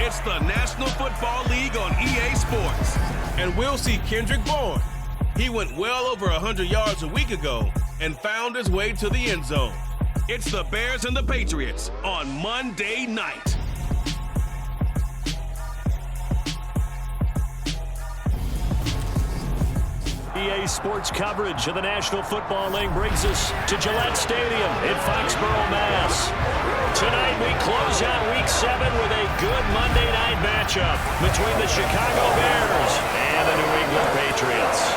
It's the National Football League on EA Sports. And we'll see Kendrick Bourne. He went well over 100 yards a week ago and found his way to the end zone. It's the Bears and the Patriots on Monday night. EA Sports coverage of the National Football League brings us to Gillette Stadium in Foxborough, Mass. Tonight we close out Week 7 with a good Monday night matchup between the Chicago Bears and the New England Patriots.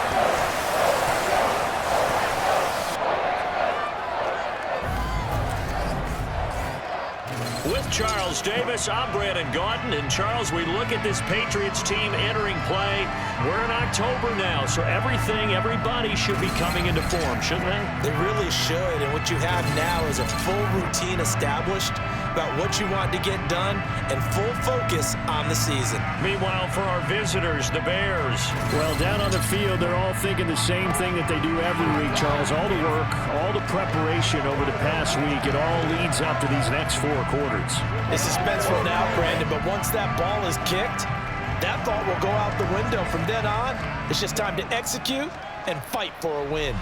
With Charles Davis, I'm Brandon Gaudin. And Charles, we look at this Patriots team entering play. We're in October now, so everybody should be coming into form, shouldn't they? They really should. And what you have now is a full routine established about what you want to get done and full focus on the season. Meanwhile, for our visitors, the Bears. Well, down on the field, they're all thinking the same thing that they do every week, Charles. All the work, all the preparation over the past week, it all leads up to these next 4 quarters. It's suspenseful now, Brandon, but once that ball is kicked, that thought will go out the window. From then on, it's just time to execute and fight for a win.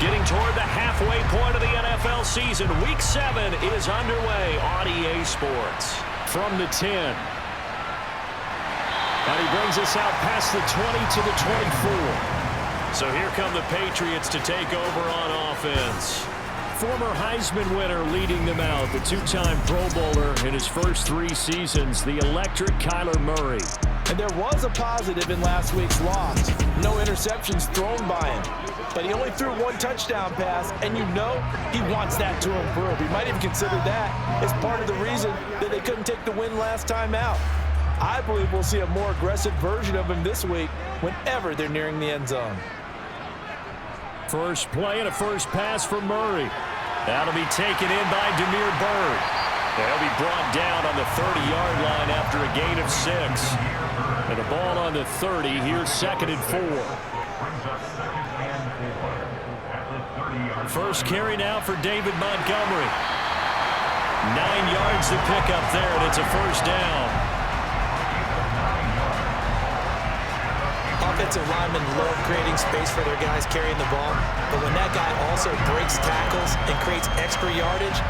Getting toward the halfway point of the NFL season, Week 7 is underway on EA Sports. From the 10. And he brings us out past the 20 to the 24. So here come the Patriots to take over on offense. Former Heisman winner leading them out, the 2-time Pro Bowler in his first 3 seasons, the electric Kyler Murray. And there was a positive in last week's loss. No interceptions thrown by him. But he only threw 1 touchdown pass, and you know he wants that to improve. He might even consider that as part of the reason that they couldn't take the win last time out. I believe we'll see a more aggressive version of him this week whenever they're nearing the end zone. First play and a first pass for Murray. That'll be taken in by Demir Bird. They'll be brought down on the 30-yard line after a gain of 6. And the ball on the 30. Here's 2nd and 4. First carry now for David Montgomery. 9 yards to pick up there, and it's a first down. Offensive linemen love creating space for their guys carrying the ball, but when that guy also breaks tackles and creates extra yardage,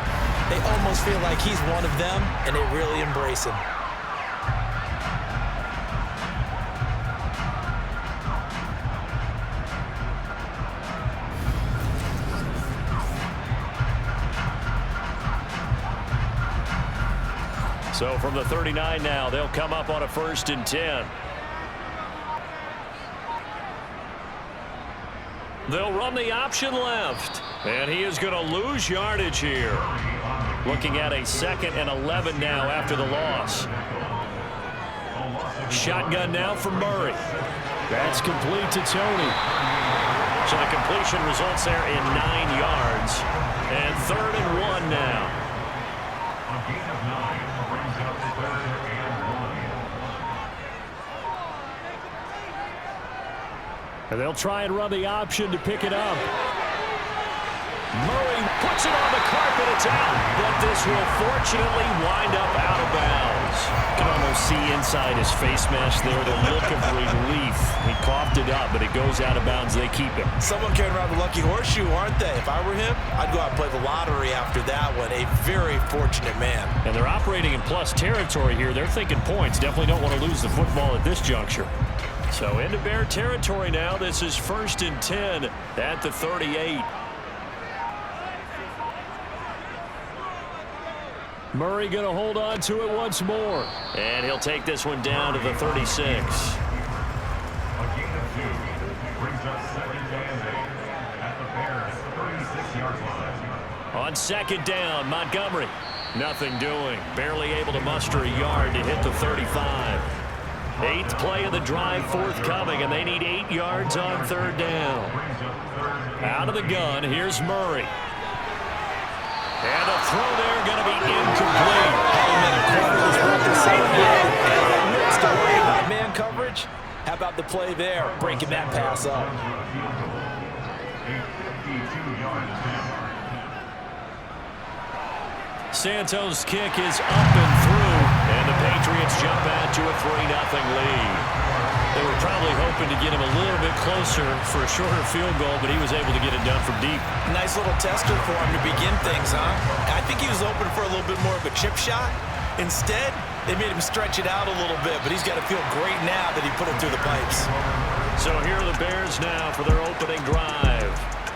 they almost feel like he's one of them, and they really embrace him. So from the 39 now, they'll come up on a 1st and 10. They'll run the option left, and he is going to lose yardage here. Looking at a 2nd and 11 now after the loss. Shotgun now for Murray. That's complete to Tony. So the completion results there in 9 yards. And 3rd and 1 now. And they'll try and run the option to pick it up. Murray puts it on the carpet. It's out. But this will fortunately wind up out of bounds. You can almost see inside his face mask there the look of relief. He coughed it up, but it goes out of bounds. They keep it. Someone carrying around the lucky horseshoe, aren't they? If I were him, I'd go out and play the lottery after that one. A very fortunate man. And they're operating in plus territory here. They're thinking points. Definitely don't want to lose the football at this juncture. So into Bear territory now. This is 1st and 10 at the 38. Murray going to hold on to it once more. And he'll take this one down to the 36. On 2nd down, Montgomery. Nothing doing. Barely able to muster a yard to hit the 35. 8th play of the drive forthcoming, and they need 8 yards on 3rd down. Out of the gun, here's Murray. And a throw there going to be incomplete. To worry about man coverage, how about the play there, breaking that pass up? Santos' kick is up and through, and the Patriots jump out to a 3-0 lead. They were probably hoping to get him a little bit closer for a shorter field goal, but he was able to get it done from deep. Nice little tester for him to begin things, huh? I think he was open for a little bit more of a chip shot. Instead, they made him stretch it out a little bit, but he's got to feel great now that he put it through the pipes. So here are the Bears now for their opening drive.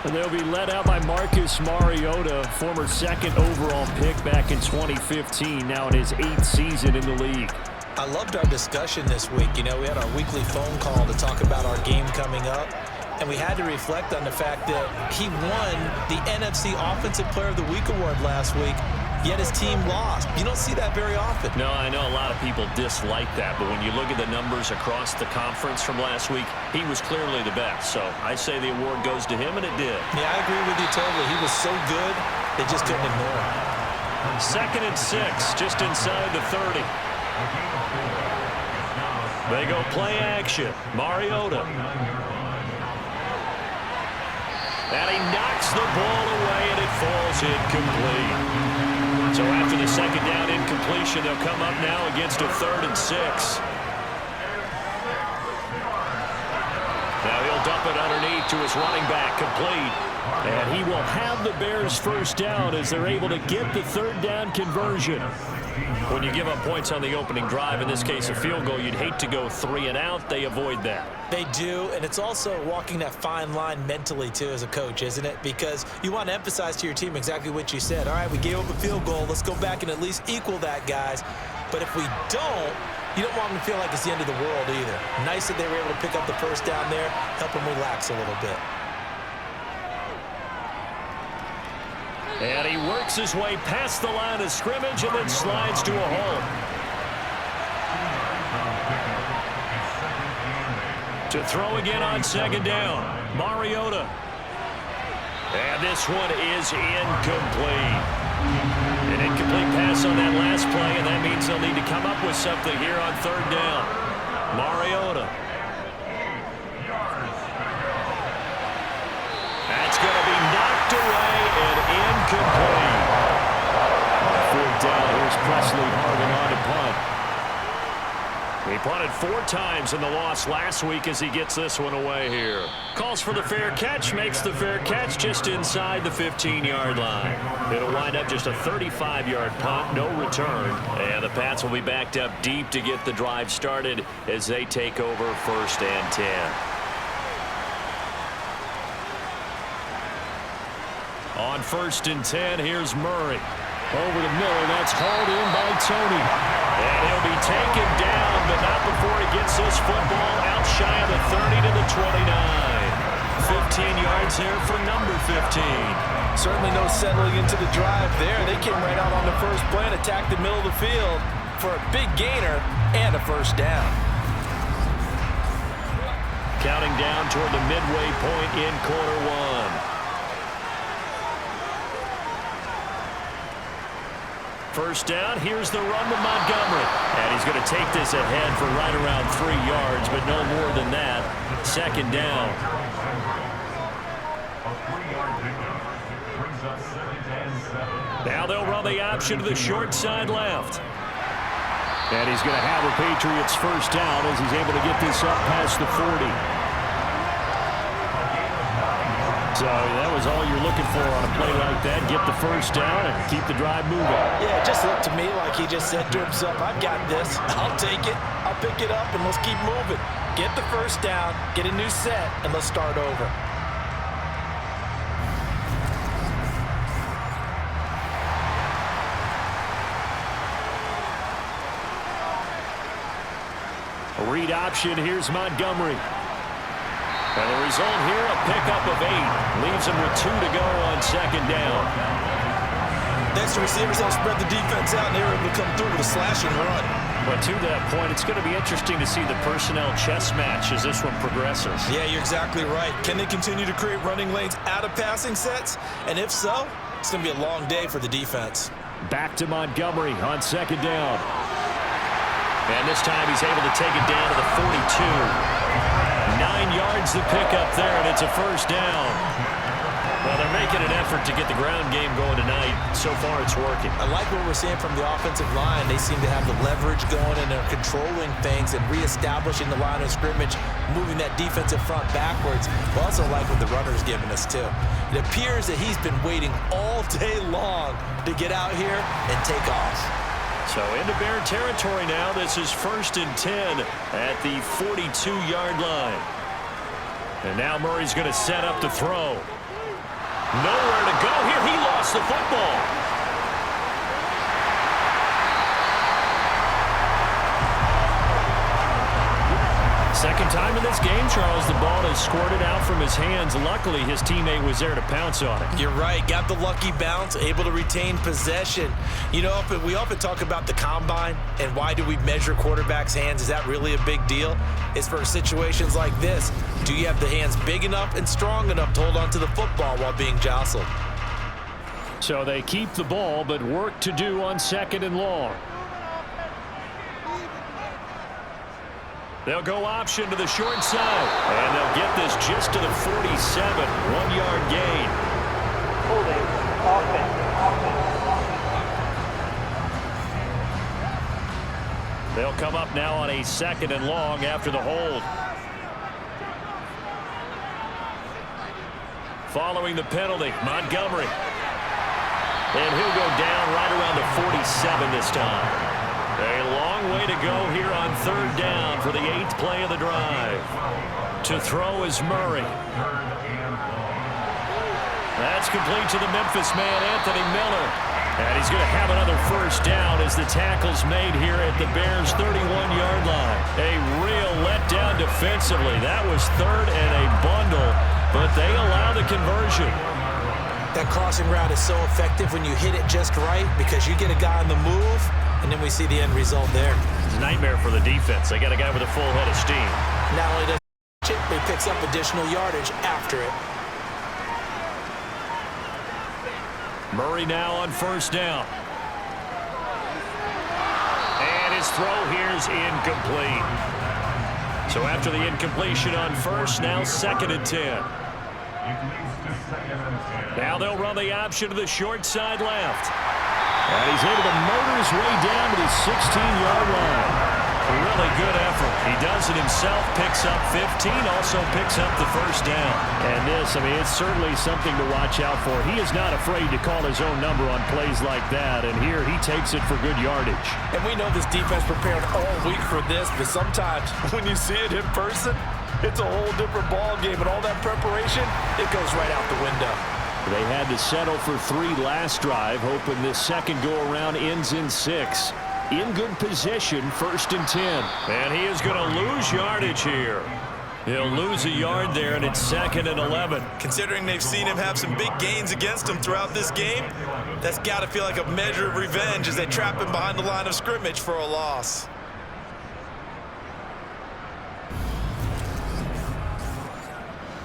And they'll be led out by Marcus Mariota, former second overall pick back in 2015, now in his 8th season in the league. I loved our discussion this week. You know, we had our weekly phone call to talk about our game coming up, and we had to reflect on the fact that he won the NFC Offensive Player of the Week award last week, yet his team lost. You don't see that very often. No, I know a lot of people dislike that, but when you look at the numbers across the conference from last week, he was clearly the best. So I say the award goes to him, and it did. Yeah, I agree with you totally. He was so good, they just couldn't ignore him. 2nd and 6, just inside the 30. They go play action. Mariota. And he knocks the ball away, and it falls incomplete. So after the second down incompletion, they'll come up now against a 3rd and 6. Now he'll dump it underneath to his running back, complete. And he will have the Bears first down as they're able to get the 3rd down conversion. When you give up points on the opening drive, in this case a field goal, you'd hate to go 3 and out. They avoid that. They do, and it's also walking that fine line mentally, too, as a coach, isn't it? Because you want to emphasize to your team exactly what you said. All right, we gave up a field goal. Let's go back and at least equal that, guys. But if we don't, you don't want them to feel like it's the end of the world either. Nice that they were able to pick up the first down there, help them relax a little bit. And he works his way past the line of scrimmage and then slides to a hole. To throw again on 2nd down, Mariota. And this one is incomplete. An incomplete pass on that last play, and that means they'll need to come up with something here on 3rd down. Mariota. That's going to be knocked away and incomplete. 4th down, here's Presley Harvin on to punt. He punted 4 times in the loss last week as he gets this one away here. Calls for the fair catch, makes the fair catch just inside the 15-yard line. It'll wind up just a 35-yard punt, no return. And the Pats will be backed up deep to get the drive started as they take over 1st and 10. On 1st and 10, here's Murray. Over to Miller, that's hauled in by Tony. And he'll be taken down, but not before he gets this football out shy of the 30 to the 29. 15 yards there for number 15. Certainly no settling into the drive there. They came right out on the first play and attacked the middle of the field for a big gainer and a first down. Counting down toward the midway point in quarter 1. First down, here's the run to Montgomery. And he's going to take this ahead for right around 3 yards, but no more than that. 2nd down. Now they'll run the option to the short side left. And he's going to have a Patriots first down as he's able to get this up past the 40. So that was all you're looking for on a play like that. Get the first down and keep the drive moving. Yeah, it just looked to me like he just said to himself, I've got this. I'll take it. I'll pick it up, and let's keep moving. Get the first down, get a new set, and let's start over. A read option. Here's Montgomery. And the result here, a pickup of 8. Leaves him with 2 to go on 2nd down. Next, the receivers don't spread the defense out, and they're able to come through with a slash and run. But to that point, it's going to be interesting to see the personnel chess match as this one progresses. Yeah, you're exactly right. Can they continue to create running lanes out of passing sets? And if so, it's going to be a long day for the defense. Back to Montgomery on 2nd down. And this time he's able to take it down to the 42. 9 yards to pick up there, and it's a first down. Well, they're making an effort to get the ground game going tonight. So far, it's working. I like what we're seeing from the offensive line. They seem to have the leverage going, and they're controlling things and reestablishing the line of scrimmage, moving that defensive front backwards. I also like what the runner's giving us, too. It appears that he's been waiting all day long to get out here and take off. So into Bear territory now. This is 1st and 10 at the 42-yard line. And now Murray's going to set up to throw. Nowhere to go here. He lost the football. Second time in this game, Charles, the ball is squirted out from his hands. Luckily, his teammate was there to pounce on it. You're right. Got the lucky bounce, able to retain possession. You know, we often talk about the combine and why do we measure quarterbacks' hands. Is that really a big deal? It's for situations like this. Do you have the hands big enough and strong enough to hold on to the football while being jostled? So they keep the ball, but work to do on 2nd and long. They'll go option to the short side, and they'll get this just to the 47, 1-yard gain. Holding, offense. They'll come up now on a 2nd and long after the hold. Following the penalty, Montgomery. And he'll go down right around the 47 this time. A long way to go here on 3rd down for the 8th play of the drive. To throw is Murray. That's complete to the Memphis man, Anthony Miller. And he's going to have another 1st down as the tackle's made here at the Bears' 31-yard line. A real letdown defensively. That was 3rd and a bundle, but they allow the conversion. That crossing route is so effective when you hit it just right because you get a guy on the move, and then we see the end result there. It's a nightmare for the defense. They got a guy with a full head of steam. Not only does he picks up additional yardage after it. Murray now on 1st down. And his throw here is incomplete. So after the incompletion on 1st, now 2nd and 10. Now they'll run the option to the short side left. And he's able to motor his way down to the 16-yard line. Really good effort. He does it himself, picks up 15, also picks up the 1st down. And this, I mean, it's certainly something to watch out for. He is not afraid to call his own number on plays like that, and here he takes it for good yardage. And we know this defense prepared all week for this, but sometimes when you see it in person, it's a whole different ball game, and all that preparation, it goes right out the window. They had to settle for 3 last drive, hoping this second go-around ends in 6. In good position, 1st and 10. And he is going to lose yardage here. He'll lose a yard there, and it's 2nd and 11. Considering they've seen him have some big gains against him throughout this game, that's got to feel like a measure of revenge as they trap him behind the line of scrimmage for a loss.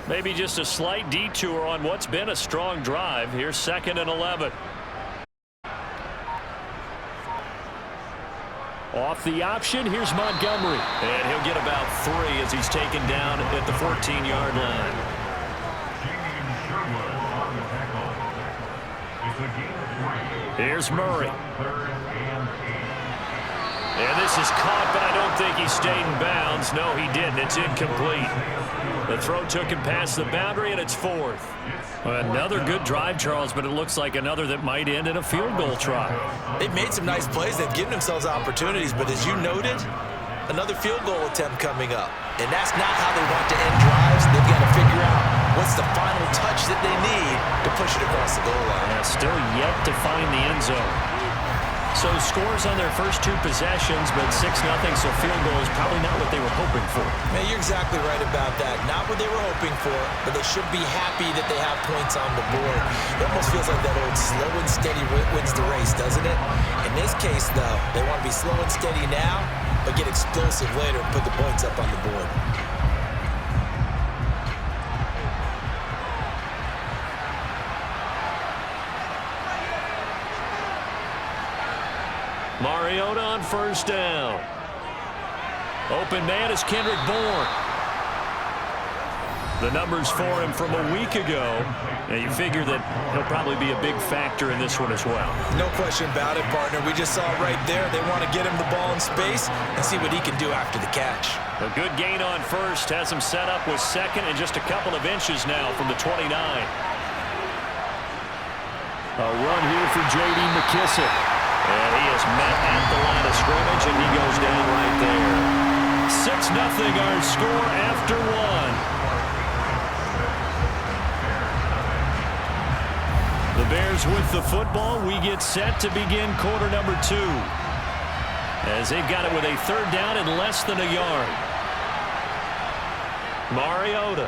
Maybe just a slight detour on what's been a strong drive. Here's 2nd and 11. Off the option, here's Montgomery. And he'll get about 3 as he's taken down at the 14-yard line. Here's Murray. And this is caught, but I don't think he stayed in bounds. No, he didn't. It's incomplete. The throw took him past the boundary, and it's 4th. Another good drive, Charles, but it looks like another that might end in a field goal try. They've made some nice plays. They've given themselves opportunities, but as you noted, another field goal attempt coming up. And that's not how they want to end drives. They've got to figure out what's the final touch that they need to push it across the goal line. Yeah, still yet to find the end zone. So scores on their first 2 possessions, but 6-0, so field goal is probably not what they were hoping for. Man, you're exactly right about that. Not what they were hoping for, but they should be happy that they have points on the board. It almost feels like that old slow and steady wins the race, doesn't it? In this case, though, they want to be slow and steady now, but get explosive later and put the points up on the board. Mariota on 1st down. Open man is Kendrick Bourne. The numbers for him from a week ago. Now you figure that he'll probably be a big factor in this one as well. No question about it, partner. We just saw right there. They want to get him the ball in space and see what he can do after the catch. A good gain on first has him set up with second and just a couple of inches now from the 29. A run here for J.D. McKissick. And he is met at the line of scrimmage, and he goes down right there. 6-0 our score after one. The Bears with the football. We get set to begin quarter number 2. As they've got it with a third down and less than a yard. Mariota.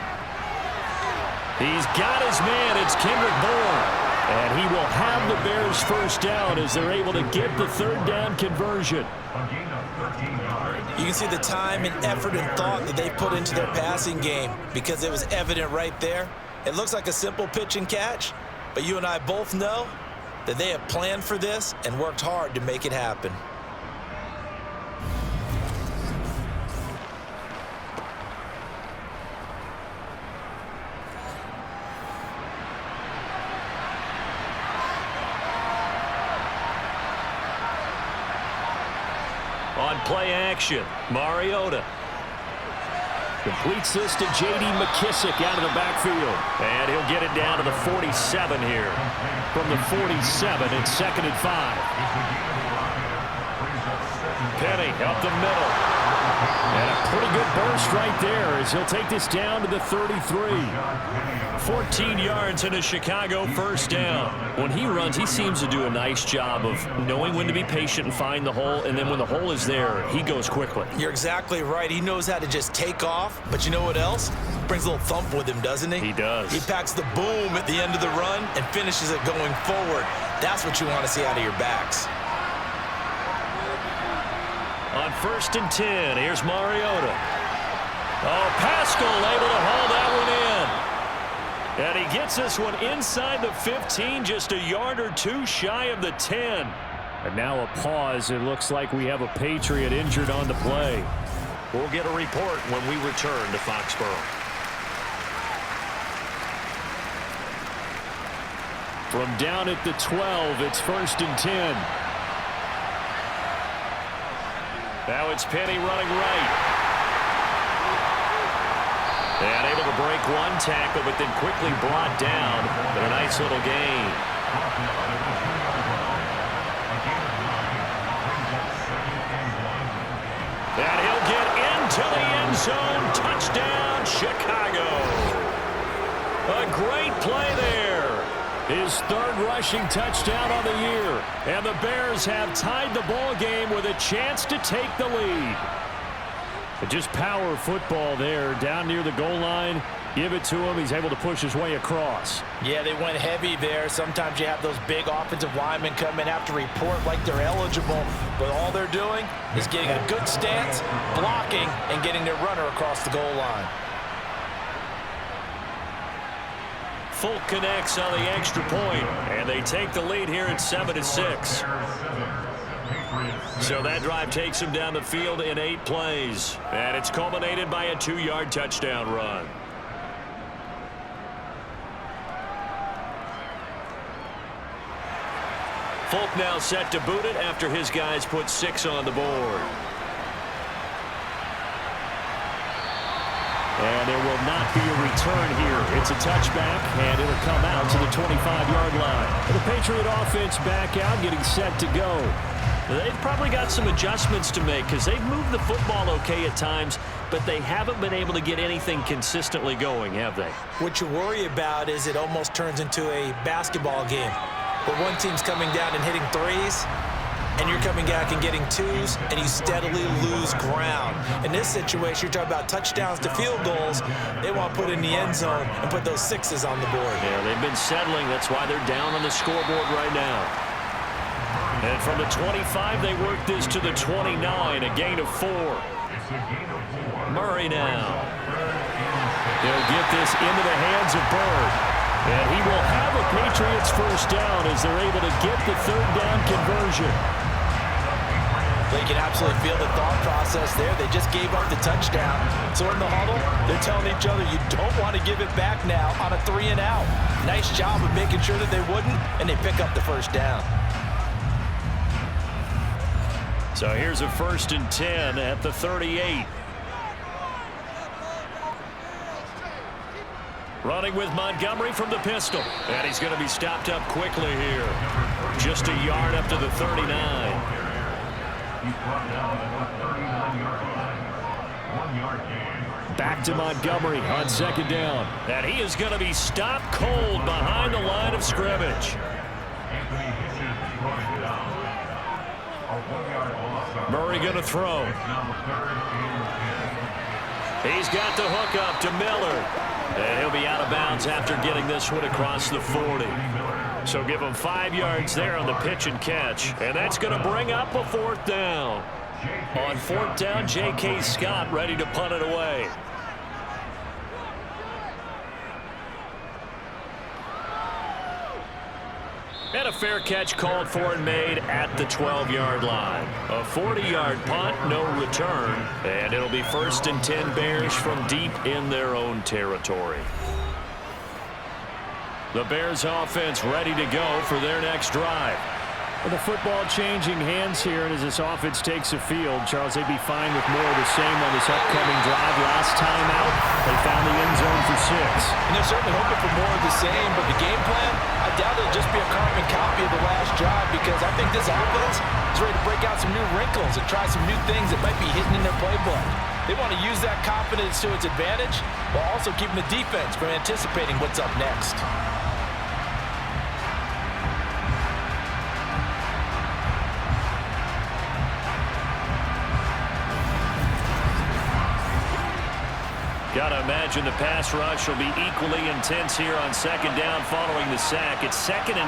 He's got his man. It's Kendrick Bourne. And he will have the Bears first down as they're able to get the third down conversion. You can see the time and effort and thought that they put into their passing game because it was evident right there. It looks like a simple pitch and catch, but you and I both know that they have planned for this and worked hard to make it happen. On play action, Mariota. Completes this to J.D. McKissick out of the backfield. And he'll get it down to the 47 here. From the 47, it's 2nd and 5. Penny up the middle. And a pretty good burst right there as he'll take this down to the 33. 14 yards and a Chicago first down. When he runs, he seems to do a nice job of knowing when to be patient and find the hole, and then when the hole is there, he goes quickly. You're exactly right. He knows how to just take off, but you know what else? Brings a little thump with him, doesn't he? He does. He packs the boom at the end of the run and finishes it going forward. That's what you want to see out of your backs. On 1st and 10, here's Mariota. Oh, Pascal able to haul that one in. And he gets this one inside the 15, just a yard or two shy of the 10. And now a pause. It looks like we have a Patriot injured on the play. We'll get a report when we return to Foxborough. From down at the 12, it's 1st and 10. Now it's Penny running right. And able to break one tackle, but then quickly brought down. But a nice little gain. And he'll get into the end zone. Touchdown, Chicago. A great play there. His 3rd rushing touchdown on the year. And the Bears have tied the ball game with a chance to take the lead. But just power football there down near the goal line. Give it to him. He's able to push his way across. Yeah, they went heavy there. Sometimes you have those big offensive linemen come in, have to report like they're eligible. But all they're doing is getting a good stance, blocking, and getting their runner across the goal line. Folk connects on the extra point, and they take the lead here at 7-6. So that drive takes him down the field in 8 plays. And it's culminated by a 2-yard touchdown run. Folk now set to boot it after his guys put 6 on the board. And there will not be a return here. It's a touchback, and it'll come out to the 25-yard line. And the Patriot offense back out, getting set to go. They've probably got some adjustments to make because they've moved the football okay at times, but they haven't been able to get anything consistently going, have they? What you worry about is it almost turns into a basketball game where one team's coming down and hitting threes, and you're coming back and getting twos, and you steadily lose ground. In this situation, you're talking about touchdowns to field goals. They want to put in the end zone and put those 6s on the board. Yeah, they've been settling. That's why they're down on the scoreboard right now. And from the 25, they work this to the 29, a gain of 4. Murray now. They'll get this into the hands of Bird. And he will have a Patriots first down as they're able to get the third down conversion. They can absolutely feel the thought process there. They just gave up the touchdown. So in the huddle, they're telling each other, you don't want to give it back now on a 3-and-out. Nice job of making sure that they wouldn't, and they pick up the first down. So here's a 1st and 10 at the 38. Running with Montgomery from the pistol. And he's going to be stopped up quickly here. Just a yard up to the 39. Back to Montgomery on 2nd down. And he is going to be stopped cold behind the line of scrimmage. Murray going to throw. He's got the hook up to Miller. And he'll be out of bounds after getting this one across the 40. So give him 5 yards there on the pitch and catch. And that's going to bring up a 4th down. On 4th down, J.K. Scott ready to punt it away. And a fair catch called for and made at the 12-yard line. A 40-yard punt, no return. And it'll be 1st and 10 Bears from deep in their own territory. The Bears offense ready to go for their next drive. With the football changing hands here, and as this offense takes the field, Charles, they'd be fine with more of the same on this upcoming drive. Last time out, they found the end zone for 6. And they're certainly hoping for more of the same, but the game plan, I doubt it'll just be a carbon copy of the last drive, because I think this offense is ready to break out some new wrinkles and try some new things that might be hidden in their playbook. They want to use that confidence to its advantage, while also keeping the defense from anticipating what's up next. Got to imagine the pass rush will be equally intense here on 2nd down following the sack. It's 2nd and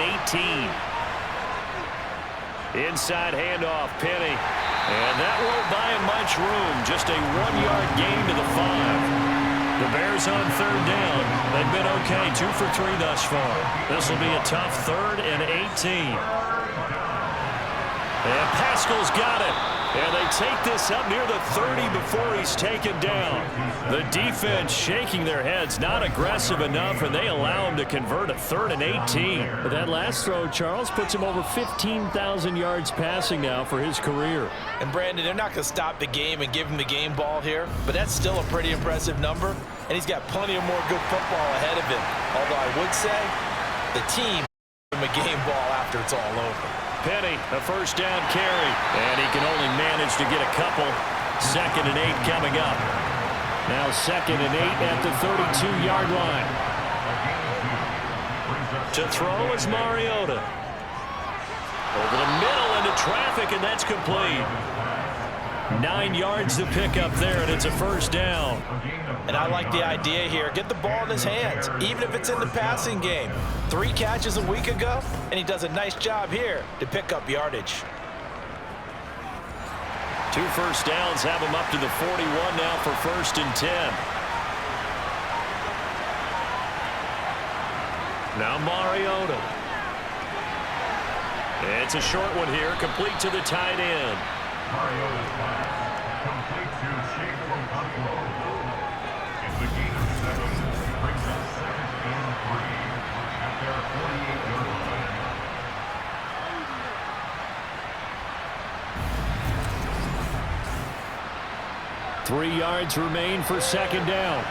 18. Inside handoff, Penny. And that won't buy him much room. Just a 1-yard gain to the 5. The Bears on 3rd down. They've been okay, 2 for 3 thus far. This will be a tough 3rd and 18. And Pascal's got it. And they take this up near the 30 before he's taken down. The defense shaking their heads, not aggressive enough, and they allow him to convert a 3rd and 18. But that last throw, Charles, puts him over 15,000 yards passing now for his career. And Brandon, they're not going to stop the game and give him the game ball here, but that's still a pretty impressive number, and he's got plenty of more good football ahead of him. Although I would say the team give him a game ball after it's all over. Penny, a 1st down carry, and he can only manage to get a couple. 2nd and 8 coming up. Now 2nd and 8 at the 32-yard line. To throw is Mariota. Over the middle into traffic, and that's complete. 9 yards to pick up there, and it's a 1st down. And I like the idea here. Get the ball in his hands, even if it's in the passing game. 3 catches a week ago, and he does a nice job here to pick up yardage. 2 first downs have him up to the 41 now for 1st and 10. Now Mariota. It's a short one here, complete to the tight end. Mariota's pass, complete to Shake from Buffalo. It's a gain of 7, brings up 2nd and 3 at their 48-yard line. 3 yards remain for 2nd down.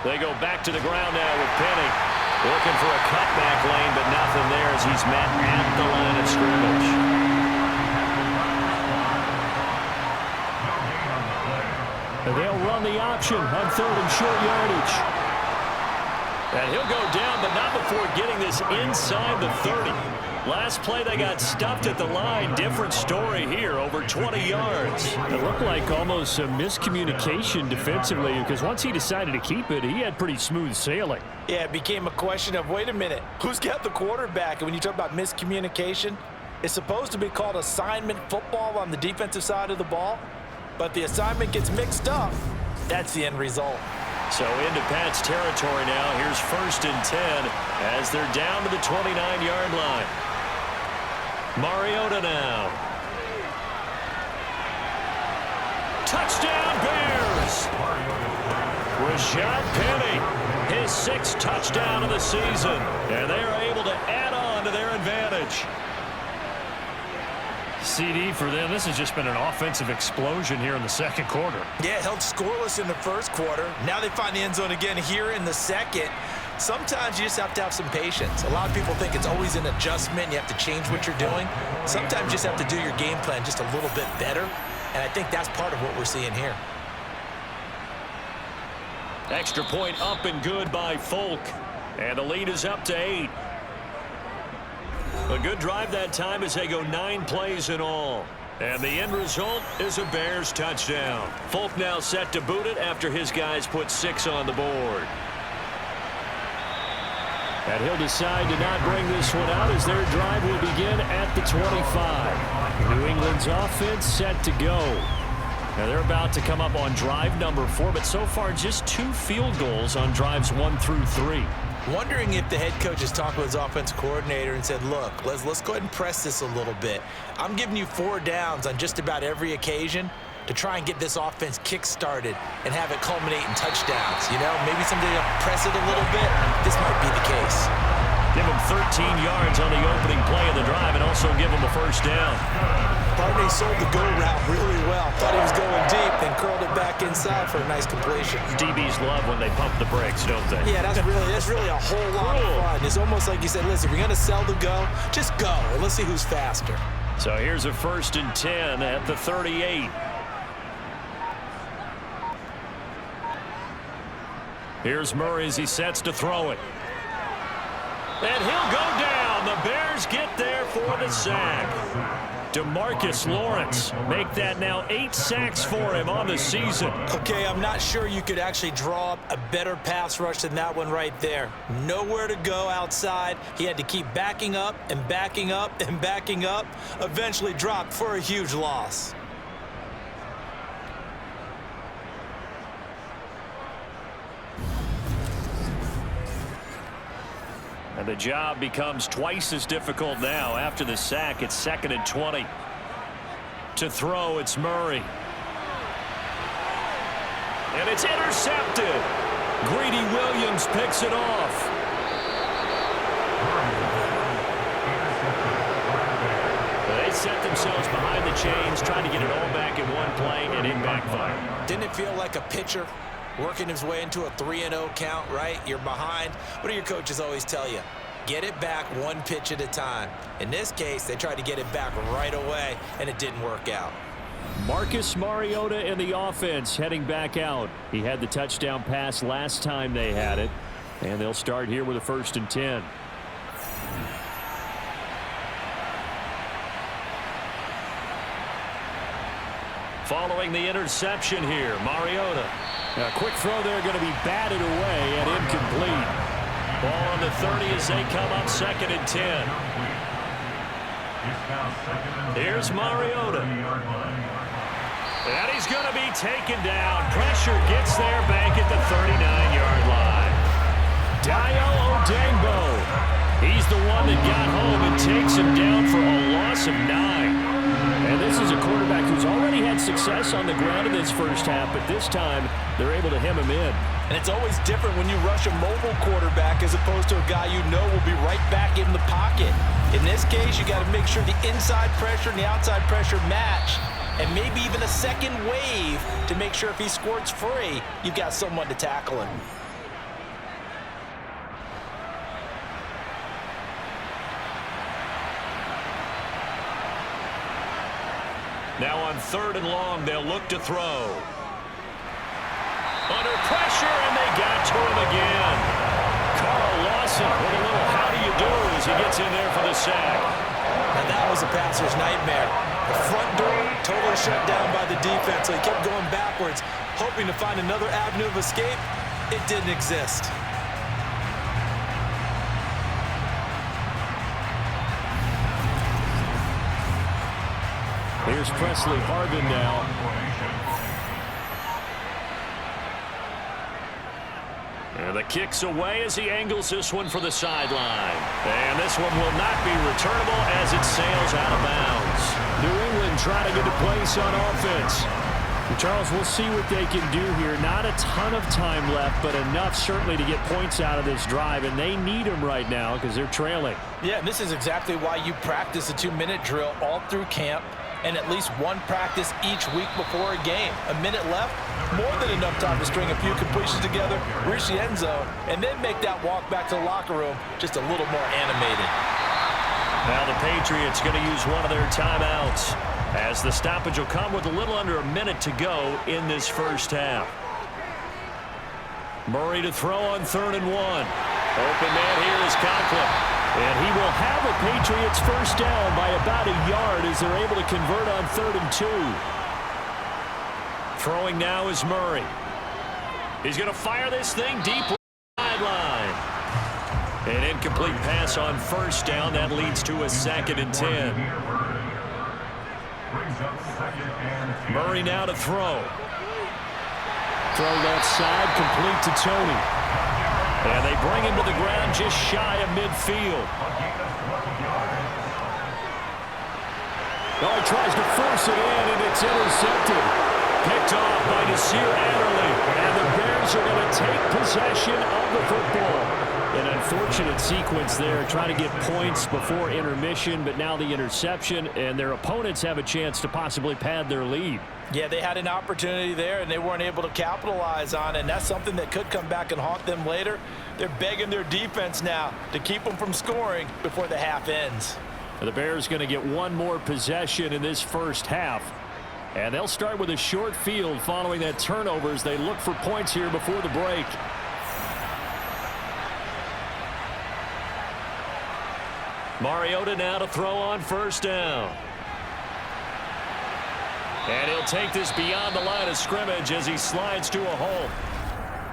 They go back to the ground now with Penny. Looking for a cutback lane, but nothing there as he's met at the line of scrimmage. And they'll run the option on 3rd and short yardage. And he'll go down, but not before getting this inside the 30. Last play, they got stuffed at the line. Different story here, over 20 yards. It looked like almost a miscommunication defensively, because once he decided to keep it, he had pretty smooth sailing. Yeah, it became a question of, wait a minute, who's got the quarterback? And when you talk about miscommunication, it's supposed to be called assignment football on the defensive side of the ball, but the assignment gets mixed up. That's the end result. So into Pat's territory now. Here's 1st and 10 as they're down to the 29-yard line. Mariota now. Touchdown Bears! Rashad Penny, his 6th touchdown of the season. And they are able to add on to their advantage. CD for them. This has just been an offensive explosion here in the second quarter. Yeah, held scoreless in the first quarter. Now they find the end zone again here in the second. Sometimes you just have to have some patience. A lot of people think it's always an adjustment. You have to change what you're doing. Sometimes you just have to do your game plan just a little bit better. And I think that's part of what we're seeing here. Extra point up and good by Folk. And the lead is up to 8. A good drive that time as they go 9 plays in all. And the end result is a Bears touchdown. Folk now set to boot it after his guys put 6 on the board. And he'll decide to not bring this one out as their drive will begin at the 25. New England's offense set to go. Now they're about to come up on drive number 4, but so far just 2 field goals on drives 1 through 3. Wondering if the head coach has talked with his offensive coordinator and said, look, let's go ahead and press this a little bit. I'm giving you 4 downs on just about every occasion to try and get this offense kick-started and have it culminate in touchdowns. You know, maybe someday they'll press it a little bit. This might be the case. Give him 13 yards on the opening play of the drive and also give him a 1st down. Barney sold the go route really well. Thought he was going deep, then curled it back inside for a nice completion. DBs love when they pump the brakes, don't they? Yeah, that's really a whole lot of fun. It's almost like you said, listen, we're going to sell the go. Just go, and let's see who's faster. So here's a 1st and 10 at the 38. Here's Murray as he sets to throw it. And he'll go down. The Bears get there for the sack. DeMarcus Lawrence make that now 8 sacks for him on the season. Okay, I'm not sure you could actually draw up a better pass rush than that one right there. Nowhere to go outside. He had to keep backing up and backing up and backing up. Eventually dropped for a huge loss. And the job becomes twice as difficult now. After the sack, it's 2nd and 20. To throw, it's Murray. And it's intercepted. Greedy Williams picks it off. They set themselves behind the chains, trying to get it all back in one play, and it backfired. Didn't it feel like a pitcher working his way into a 3-0 count, right? You're behind. What do your coaches always tell you? Get it back 1 pitch at a time. In this case, they tried to get it back right away, and it didn't work out. Marcus Mariota in the offense heading back out. He had the touchdown pass last time they had it, and they'll start here with a 1st and 10. Following the interception here, Mariota. A quick throw there going to be batted away and incomplete. Ball on the 30 as they come up 2nd and 10. Here's Mariota. And he's going to be taken down. Pressure gets there back at the 39-yard line. Dayo Odeyingbo. He's the one that got home and takes him down for a loss of 9. And this is a quarterback who's already had success on the ground in this first half, but this time they're able to hem him in. And it's always different when you rush a mobile quarterback as opposed to a guy you know will be right back in the pocket. In this case, you got to make sure the inside pressure and the outside pressure match, and maybe even a second wave to make sure if he squirts free, you've got someone to tackle him. Now on 3rd and long, they'll look to throw. Under pressure, and they got to him again. Carl Lawson with a little how do you do as he gets in there for the sack. And that was a passer's nightmare. The front door totally shut down by the defense, so he kept going backwards, hoping to find another avenue of escape. It didn't exist. Here's Presley Harvin now. And the kick's away as he angles this one for the sideline. And this one will not be returnable as it sails out of bounds. New England trying to get a place on offense. And Charles, we'll see what they can do here. Not a ton of time left, but enough certainly to get points out of this drive, and they need them right now because they're trailing. Yeah, and this is exactly why you practice a 2-minute drill all through camp and at least one practice each week before a game. A minute left, more than enough time to string a few completions together, reach the end zone, and then make that walk back to the locker room just a little more animated. Now the Patriots going to use one of their timeouts as the stoppage will come with a little under a minute to go in this first half. Murray to throw on 3rd and 1. Open man here is Conklin. And he will have a Patriots first down by about a yard as they're able to convert on 3rd and 2. Throwing now is Murray. He's going to fire this thing deep sideline. An incomplete pass on first down. That leads to a 2nd and 10. Murray now to throw. Throw left side, complete to Tony. And they bring him to the ground just shy of midfield. Oh, he tries to force it in, and it's intercepted. Picked off by Nasir Adderley. And the Bears are going to take possession of the football. An unfortunate sequence there, trying to get points before intermission, but now the interception, and their opponents have a chance to possibly pad their lead. Yeah, they had an opportunity there, and they weren't able to capitalize on it, and that's something that could come back and haunt them later. They're begging their defense now to keep them from scoring before the half ends. The Bears going to get one more possession in this first half, and they'll start with a short field following that turnover as they look for points here before the break. Mariota now to throw on first down. And he'll take this beyond the line of scrimmage as he slides to a hole.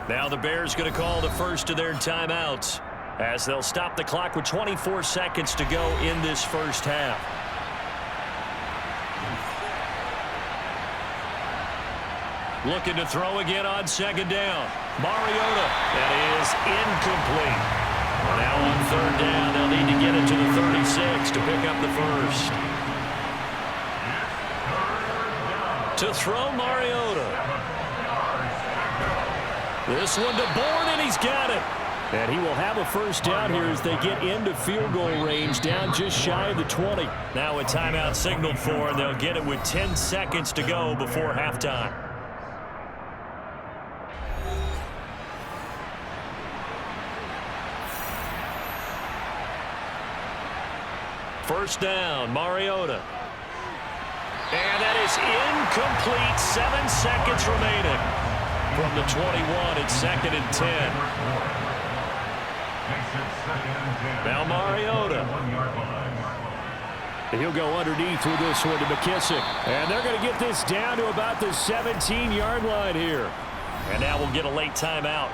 Now the Bears going to call the first of their timeouts as they'll stop the clock with 24 seconds to go in this first half. Looking to throw again on 2nd down. Mariota. That is incomplete. Now on 3rd down, they'll need to get it to the 36 to pick up the first. To throw Mariota. This one to Bourne, and he's got it. And he will have a first down here as they get into field goal range, down just shy of the 20. Now a timeout signaled for, and they'll get it with 10 seconds to go before halftime. First down, Mariota. And that is incomplete. 7 seconds remaining. From the 21, it's 2nd and 10. Now Mariota. He'll go underneath with this one to McKissick. And they're going to get this down to about the 17-yard line here. And now we'll get a late timeout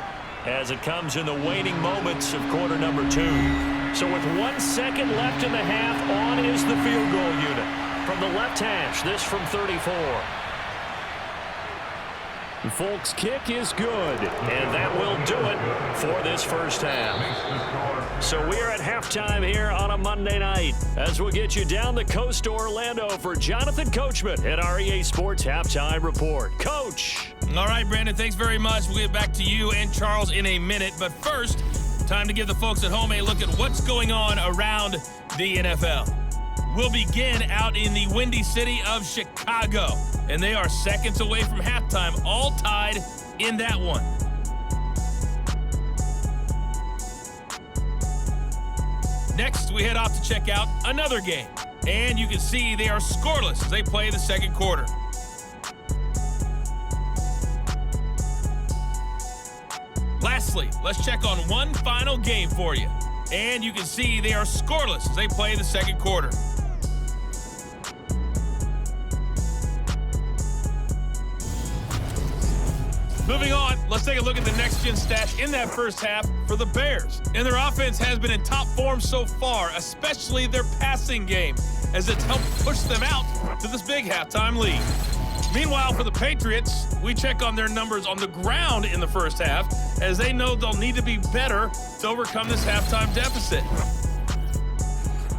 as it comes in the waning moments of quarter number 2. So with 1 second left in the half, on is the field goal unit. From the left hash, this from 34. Folks, kick is good. And that will do it for this first half. So we're at halftime here on a Monday night as we'll get you down the coast to Orlando for Jonathan Coachman at our EA Sports Halftime Report. Coach. All right, Brandon, thanks very much. We'll get back to you and Charles in a minute. But first, time to give the folks at home a look at what's going on around the NFL. We'll begin out in the windy city of Chicago, and they are seconds away from halftime, all tied in that one. Next, we head off to check out another game, and you can see they are scoreless as they play the second quarter. Lastly, let's check on one final game for you, and you can see they are scoreless as they play the second quarter. Moving on, let's take a look at the next-gen stats in that first half for the Bears. And their offense has been in top form so far, especially their passing game, as it's helped push them out to this big halftime lead. Meanwhile, for the Patriots, we check on their numbers on the ground in the first half, as they know they'll need to be better to overcome this halftime deficit.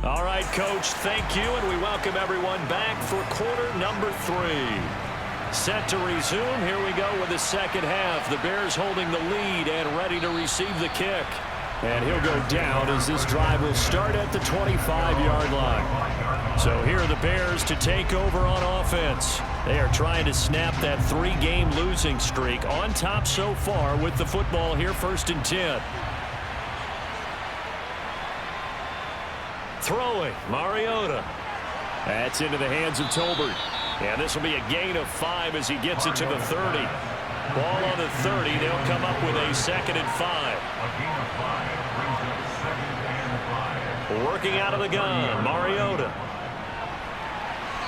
All right, Coach, thank you, and we welcome everyone back for quarter number 3. Set to resume. Here we go with the second half. The Bears holding the lead and ready to receive the kick. And he'll go down as this drive will start at the 25-yard line. So here are the Bears to take over on offense. They are trying to snap that 3-game losing streak, on top so far with the football here, 1st and 10. Throwing, Mariota. That's into the hands of Tolbert. And this will be a gain of 5 as he gets it to the 30. Ball on the 30. They'll come up with a 2nd and 5. Working out of the gun, Mariota.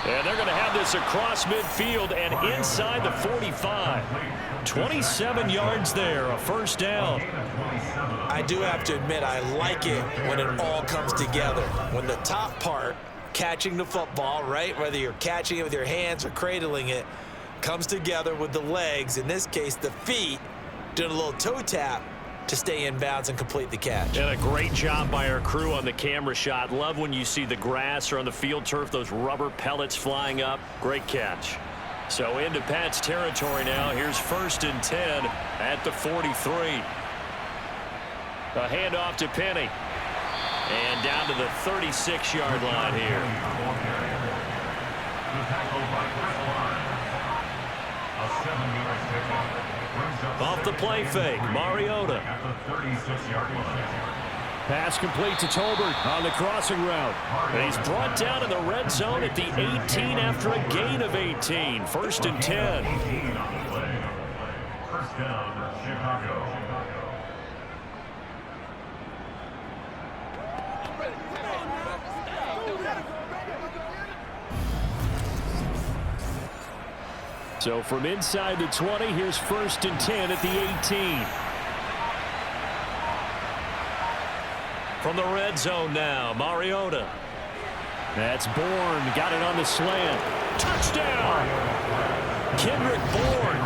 And they're going to have this across midfield and inside the 45. 27 yards there, a first down. I do have to admit, I like it when it all comes together. When the top part, catching the football, right, whether you're catching it with your hands or cradling it, comes together with the legs, in this case the feet, doing a little toe tap to stay in bounds and complete the catch. And a great job by our crew on the camera shot. Love when you see the grass or on the field turf, those rubber pellets flying up. Great catch. So into Pat's territory now. Here's 1st and 10 at the 43. A handoff to Penny. And down to the 36-yard line here. Off the play fake, Mariota. Pass complete to Tolbert on the crossing route. And he's brought down in the red zone at the 18 after a gain of 18. 1st and 10. First down, Chicago. So from inside the 20, here's 1st and 10 at the 18. From the red zone now, Mariota. That's Bourne. Got it on the slant. Touchdown! Kendrick Bourne.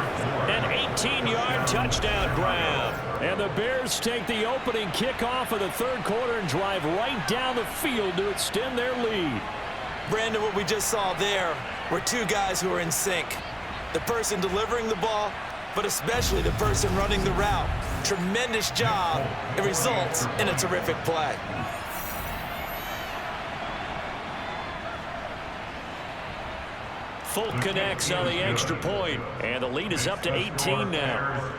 An 18-yard touchdown grab. And the Bears take the opening kickoff of the 3rd quarter and drive right down the field to extend their lead. Brandon, what we just saw there were two guys who are in sync. The person delivering the ball, but especially the person running the route. Tremendous job. It results in a terrific play. Folk connects on the extra point, and the lead is up to 18 now.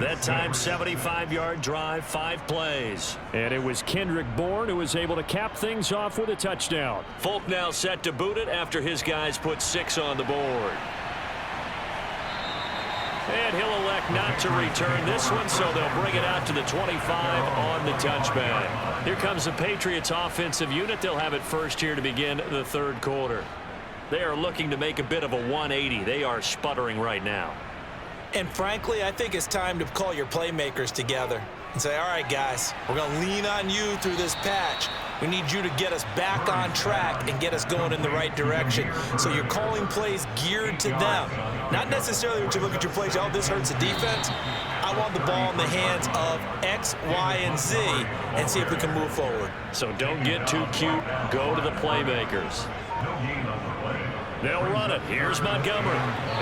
That time, 75-yard drive, 5 plays. And it was Kendrick Bourne who was able to cap things off with a touchdown. Folk now set to boot it after his guys put 6 on the board. And he'll elect not to return this one, so they'll bring it out to the 25 on the touchback. Here comes the Patriots offensive unit. They'll have it first here to begin the 3rd quarter. They are looking to make a bit of a 180. They are sputtering right now. And frankly, I think it's time to call your playmakers together and say, all right, guys, we're going to lean on you through this patch. We need you to get us back on track and get us going in the right direction. So you're calling plays geared to them. Not necessarily when you look at your plays, oh, this hurts the defense. I want the ball in the hands of X, Y, and Z and see if we can move forward. So don't get too cute. Go to the playmakers. They'll run it. Here's Montgomery.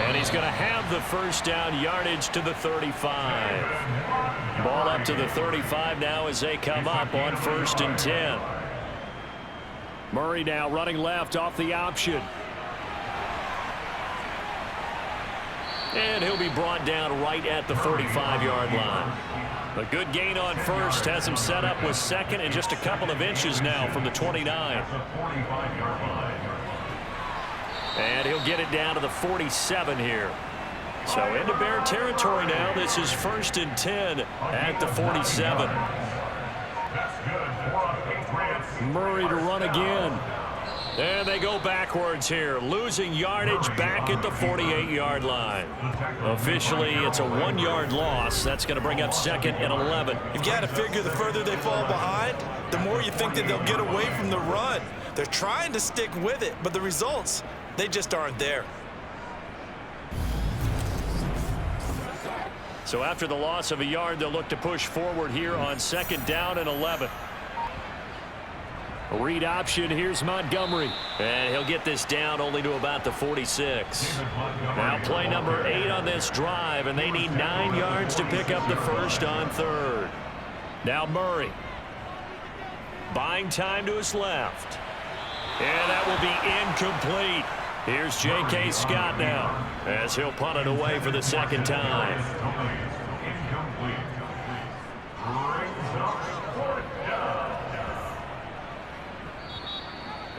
And he's going to have the first down, yardage to the 35. Ball up to the 35 now as they come up on 1st and 10. Murray now running left off the option. And he'll be brought down right at the 45-yard line. A good gain on first has him set up with 2nd and just a couple of inches now from the 29. And he'll get it down to the 47 here. So into Bear territory now. This is 1st and 10 at the 47. Murray to run again. And they go backwards here, losing yardage back at the 48-yard line. Officially, it's a 1-yard loss. That's going to bring up 2nd and 11. You've got to figure the further they fall behind, the more you think that they'll get away from the run. They're trying to stick with it, but the results, they just aren't there. So after the loss of a yard, they'll look to push forward here on 2nd down and 11. Read option. Here's Montgomery. And he'll get this down only to about the 46. Now play number 8 on this drive, and they need 9 yards to pick up the first on 3rd. Now Murray. Buying time to his left. And that will be incomplete. Here's J.K. Scott now as he'll punt it away for the 2nd time.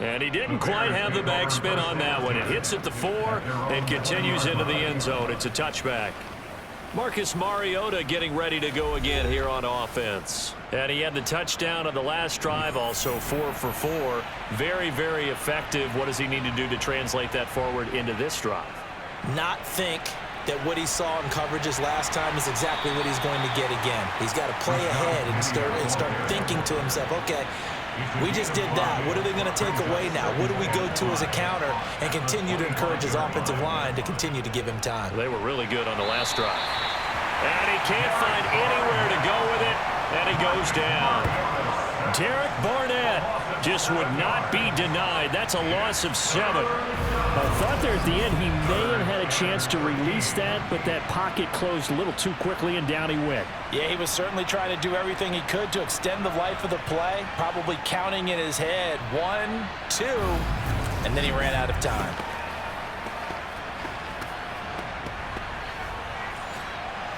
And he didn't quite have the backspin on that one. It hits at the 4 and continues into the end zone. It's a touchback. Marcus Mariota getting ready to go again here on offense. And he had the touchdown on the last drive, also 4 for 4. Very, very effective. What does he need to do to translate that forward into this drive? Not think that what he saw in coverages last time is exactly what he's going to get again. He's got to play ahead and start thinking to himself, okay, we just did that. What are they going to take away now? What do we go to as a counter? And continue to encourage his offensive line to continue to give him time. They were really good on the last drive. And he can't find anywhere to go with it, and he goes down. Derek Barnett just would not be denied. That's a loss of 7. I thought there at the end he may have had a chance to release that, but that pocket closed a little too quickly, and down he went. Yeah, he was certainly trying to do everything he could to extend the life of the play, probably counting in his head 1, 2, and then he ran out of time.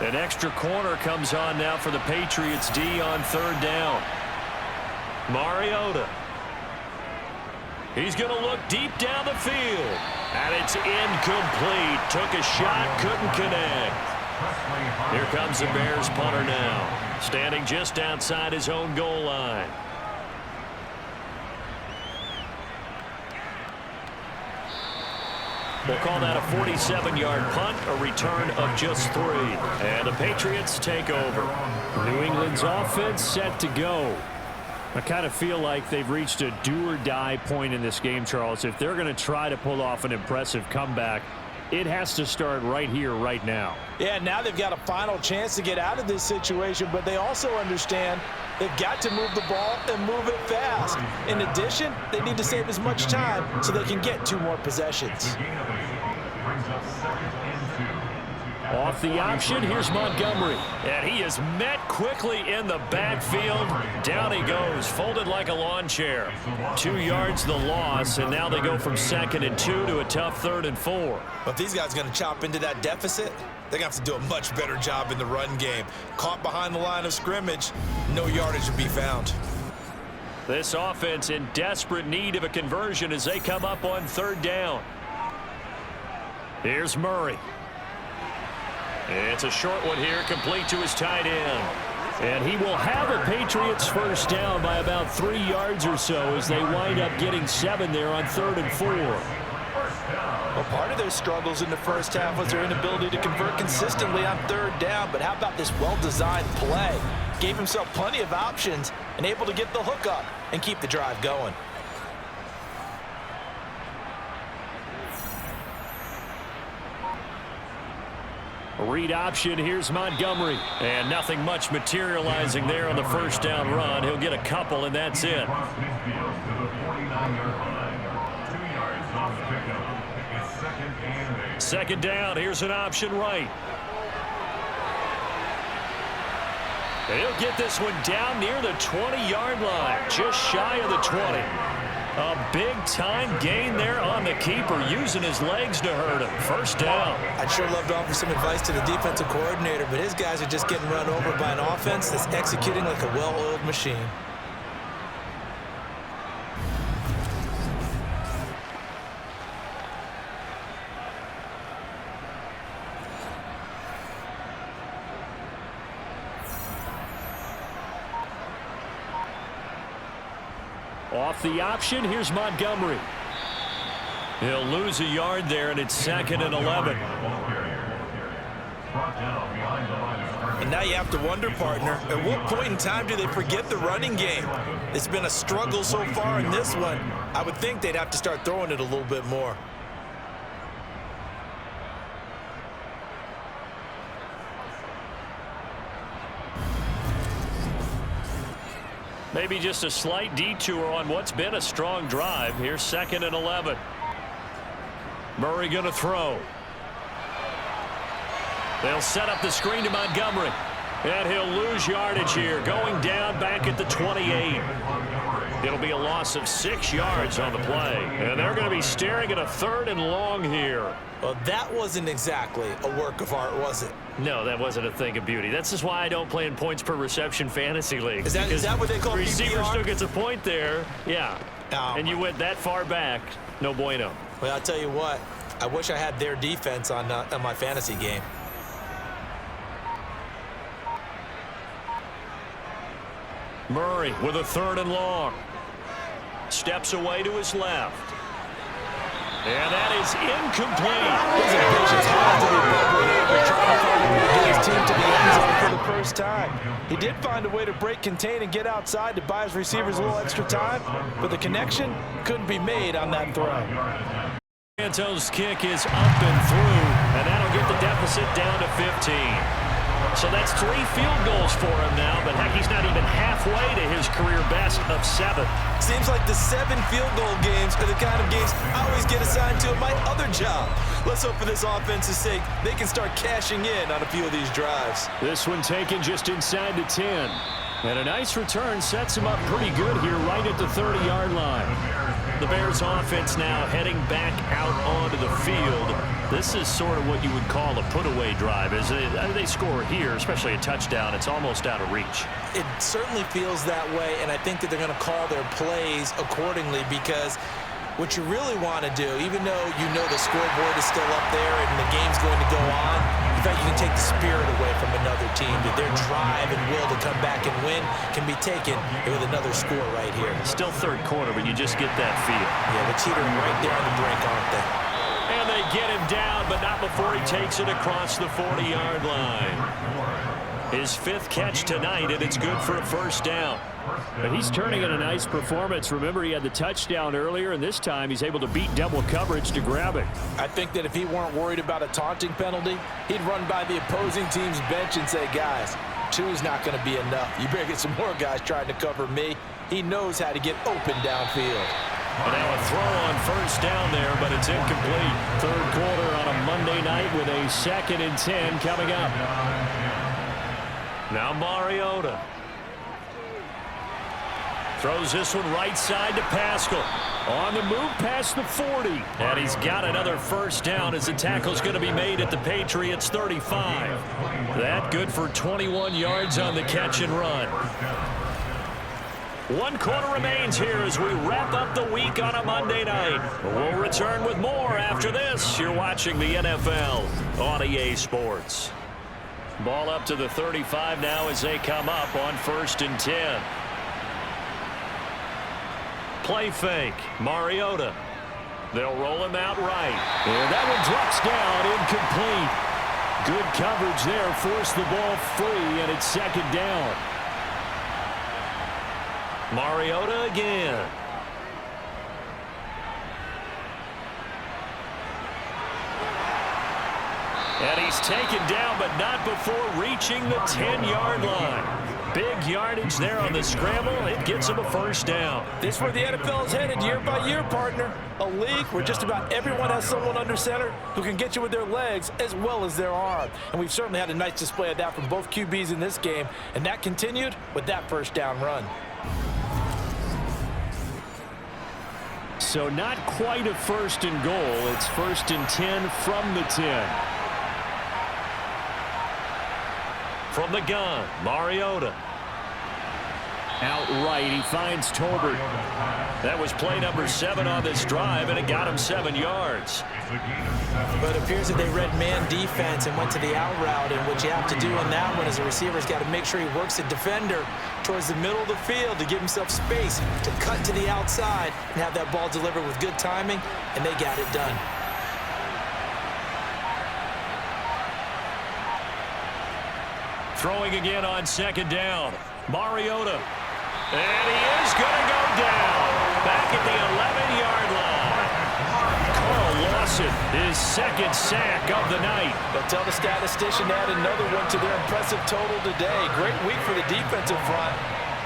An extra corner comes on now for the Patriots D on 3rd down. Mariota. He's going to look deep down the field. And it's incomplete. Took a shot, couldn't connect. Here comes the Bears punter now. Standing just outside his own goal line. We'll call that a 47-yard punt, a return of just 3. And the Patriots take over. New England's offense set to go. I kind of feel like they've reached a do-or-die point in this game, Charles. If they're going to try to pull off an impressive comeback, it has to start right here, right now. Yeah, now they've got a final chance to get out of this situation, but they also understand they've got to move the ball and move it fast. In addition, they need to save as much time so they can get 2 more possessions. Off the option, here's Montgomery. And he is met quickly in the backfield. Down he goes, folded like a lawn chair. 2 yards the loss, and now they go from 2nd and 2 to a tough 3rd and 4. But if these guys are going to chop into that deficit, they're going to have to do a much better job in the run game. Caught behind the line of scrimmage, no yardage to be found. This offense in desperate need of a conversion as they come up on 3rd down. Here's Murray. It's a short one here, complete to his tight end. And he will have a Patriots first down by about 3 yards or so as they wind up getting 7 there on 3rd and 4. Well, part of their struggles in the first half was their inability to convert consistently on 3rd down. But how about this well-designed play? Gave himself plenty of options and able to get the hook up and keep the drive going. Read option, here's Montgomery. And nothing much materializing there on the first down run. He'll get a couple, and that's it. 2nd down, here's an option right. He'll get this one down near the 20-yard line, just shy of the 20. A big-time gain there on the keeper, using his legs to hurt him. First down. I'd sure love to offer some advice to the defensive coordinator, but his guys are just getting run over by an offense that's executing like a well-oiled machine. Off the option, here's Montgomery. He'll lose a yard there, and it's 2nd and 11. And now you have to wonder, partner, at what point in time do they forget the running game? It's been a struggle so far in this one. I would think they'd have to start throwing it a little bit more. Maybe just a slight detour on what's been a strong drive. Here's 2nd and 11. Murray going to throw. They'll set up the screen to Montgomery. And he'll lose yardage here, going down back at the 28. It'll be a loss of 6 yards on the play. And they're going to be staring at a 3rd and long here. Well, that wasn't exactly a work of art, was it? No, that wasn't a thing of beauty. That's just why I don't play in points per reception fantasy leagues. Is that what they call receiver PPR? still gets a point there. Yeah. Oh, and you went that far back. No bueno. Well, I'll tell you what. I wish I had their defense on my fantasy game. Murray with a 3rd and long. Steps away to his left. And that is incomplete. His impatience has to be bubbling over, trying to find a way to get his team to the end zone for the first time. He did find a way to break contain and get outside to buy his receivers a little extra time, but the connection couldn't be made on that throw. Santos' kick is up and through, and that'll get the deficit down to 15. So that's 3 field goals for him now, but heck, he's not even halfway to his career best of 7. Seems like the 7 field goal games are the kind of games I always get assigned to at my other job. Let's hope for this offense's sake they can start cashing in on a few of these drives. This one taken just inside the 10. And a nice return sets him up pretty good here right at the 30-yard line. The Bears offense now heading back out onto the field. This is sort of what you would call a put-away drive. As they score here, especially a touchdown, it's almost out of reach. It certainly feels that way, and I think that they're going to call their plays accordingly, because what you really want to do, even though you know the scoreboard is still up there and the game's going to go on, in fact, you can take the spirit away from another team. That their drive and will to come back and win can be taken with another score right here. Still 3rd quarter, but you just get that feel. Yeah, they're teetering right there on the brink, aren't they? And they get him down, but not before he takes it across the 40-yard line. His 5th catch tonight, and it's good for a 1st down. But he's turning in a nice performance. Remember, he had the touchdown earlier, and this time he's able to beat double coverage to grab it. I think that if he weren't worried about a taunting penalty, he'd run by the opposing team's bench and say, guys, 2 is not going to be enough. You better get some more guys trying to cover me. He knows how to get open downfield. But now a throw on 1st down there, but it's incomplete. 3rd quarter on a Monday night with a 2nd and 10 coming up. Now Mariota throws this one right side to Pascal. On the move past the 40. And he's got another 1st down as the tackle's going to be made at the Patriots 35. That good for 21 yards on the catch and run. 1 quarter remains here as we wrap up the week on a Monday night. We'll return with more after this. You're watching the NFL on EA Sports. Ball up to the 35 now as they come up on 1st and 10. Play fake. Mariota. They'll roll him out right. And that one drops down, incomplete. Good coverage there, forced the ball free, and it's 2nd down. Mariota again. And he's taken down, but not before reaching the 10-yard line. Big yardage there on the scramble. It gets him a 1st down. This is where the NFL is headed year by year, partner. A league where just about everyone has someone under center who can get you with their legs as well as their arm. And we've certainly had a nice display of that from both QBs in this game. And that continued with that 1st down run. So not quite a 1st and goal. It's 1st and 10 from the 10. From the gun, Mariota. Outright, he finds Tolbert. That was play number 7 on this drive, and it got him 7 yards. But it appears that they read man defense and went to the out route, and what you have to do on that one as a receiver is got to make sure he works the defender towards the middle of the field to give himself space to cut to the outside and have that ball delivered with good timing, and they got it done. Throwing again on 2nd down. Mariota. And he is going to go down. Back at the 11-yard line. Carl Lawson, his 2nd sack of the night. They'll tell the statistician to add another one to their impressive total today. Great week for the defensive front.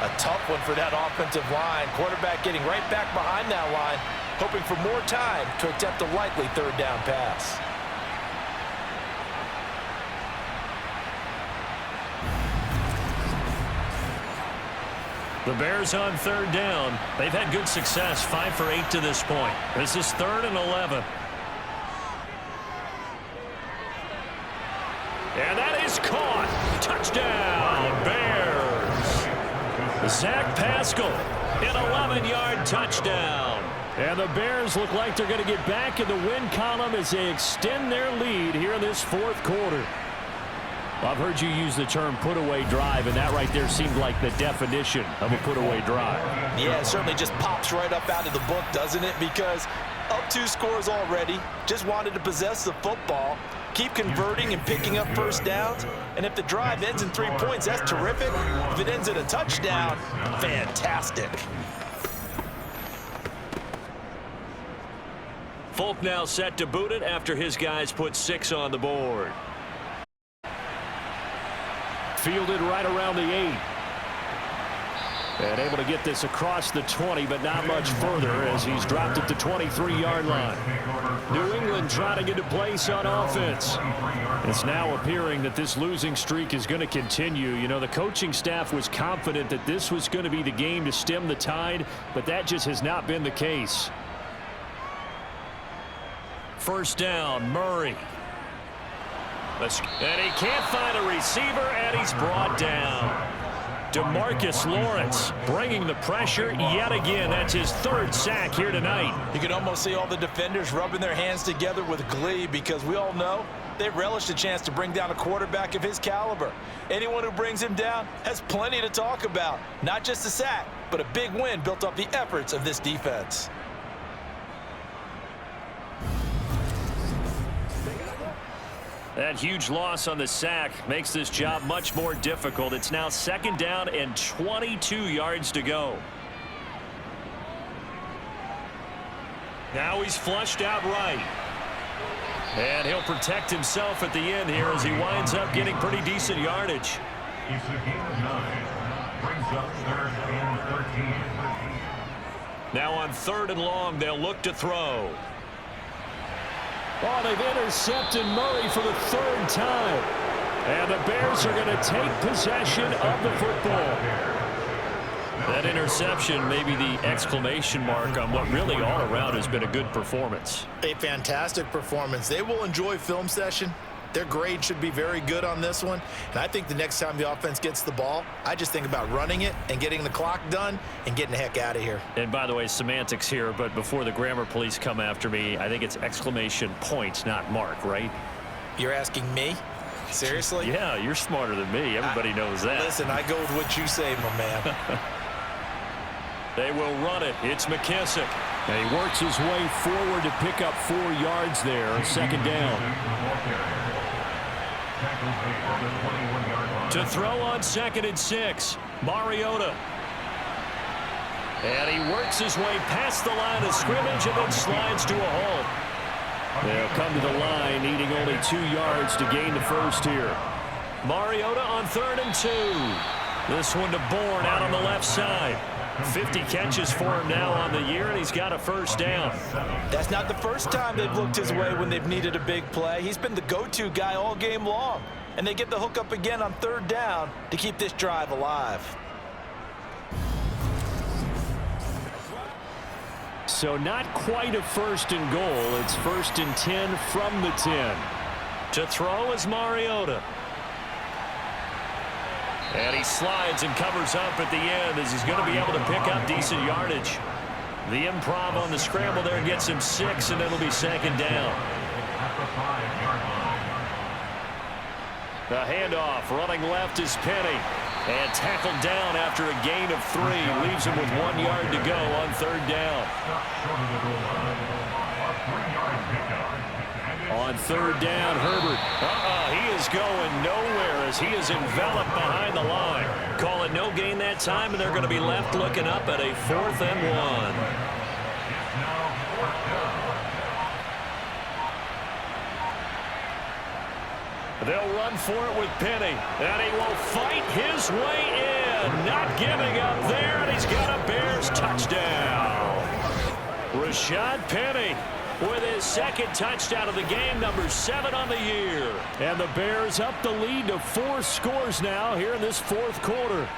A tough one for that offensive line. Quarterback getting right back behind that line, hoping for more time to attempt a likely third down pass. The Bears on third down. They've had good success, 5 for 8 to this point. This is 3rd and 11. And that is caught. Touchdown, Bears. Zach Pascal, an 11-yard touchdown. And the Bears look like they're going to get back in the win column as they extend their lead here in this fourth quarter. I've heard you use the term put-away drive, and that right there seemed like the definition of a put-away drive. Yeah, it certainly just pops right up out of the book, doesn't it? Because up 2 scores already, just wanted to possess the football, keep converting and picking up first downs, and if the drive ends in 3 points, that's terrific. If it ends in a touchdown, fantastic. Folk now set to boot it after his guys put 6 on the board. Fielded right around the 8. And able to get this across the 20, but not much further as he's dropped at the 23-yard line. New England trying to get a place on offense. It's now appearing that this losing streak is going to continue. You know, the coaching staff was confident that this was going to be the game to stem the tide, but that just has not been the case. First down, Murray. And he can't find a receiver, and he's brought down. DeMarcus Lawrence bringing the pressure yet again. That's his 3rd sack here tonight. You can almost see all the defenders rubbing their hands together with glee because we all know they relish the chance to bring down a quarterback of his caliber. Anyone who brings him down has plenty to talk about. Not just a sack, but a big win built off the efforts of this defense. That huge loss on the sack makes this job much more difficult. It's now 2nd down and 22 yards to go. Now he's flushed out right. And he'll protect himself at the end here as he winds up getting pretty decent yardage. It's a gain of 9. Brings up 3rd and 13. Now on 3rd and long, they'll look to throw. Oh, they've intercepted Murray for the 3rd time. And the Bears are going to take possession of the football. That interception may be the exclamation mark on what really all around has been a good performance. A fantastic performance. They will enjoy film session. Their grade should be very good on this one. And I think the next time the offense gets the ball, I just think about running it and getting the clock done and getting the heck out of here. And by the way, semantics here, but before the grammar police come after me, I think it's exclamation point, not mark, right? You're asking me? Seriously? Yeah, you're smarter than me. Everybody knows that. Listen, I go with what you say, my man. They will run it. It's McKissick. And he works his way forward to pick up 4 yards there. 2nd down. To throw on 2nd and 6. Mariota. And he works his way past the line of scrimmage and then slides to a halt. They'll come to the line, needing only 2 yards to gain the first here. Mariota on 3rd and 2. This one to Bourne out on the left side. 50 catches for him now on the year, and he's got a first down. That's not the first time they've looked his way when they've needed a big play. He's been the go-to guy all game long. And they get the hook up again on 3rd down to keep this drive alive. So not quite a 1st and goal. It's 1st and 10 from the 10. To throw is Mariota. And he slides and covers up at the end as he's going to be able to pick up decent yardage. The improv on the scramble there gets him 6, and it'll be 2nd down. The handoff running left is Penny. And tackled down after a gain of 3. Leaves him with 1 yard to go on 3rd down. On 3rd down, Herbert. He is going nowhere as he is enveloped behind the line. Call it no gain that time, and they're going to be left looking up at a 4th and 1. They'll run for it with Penny, and he will fight his way in. and not giving up there, and he's got a Bears touchdown. Rashad Penny with his second touchdown of the game, number 7 on the year. And the Bears up the lead to 4 scores now here in this fourth quarter.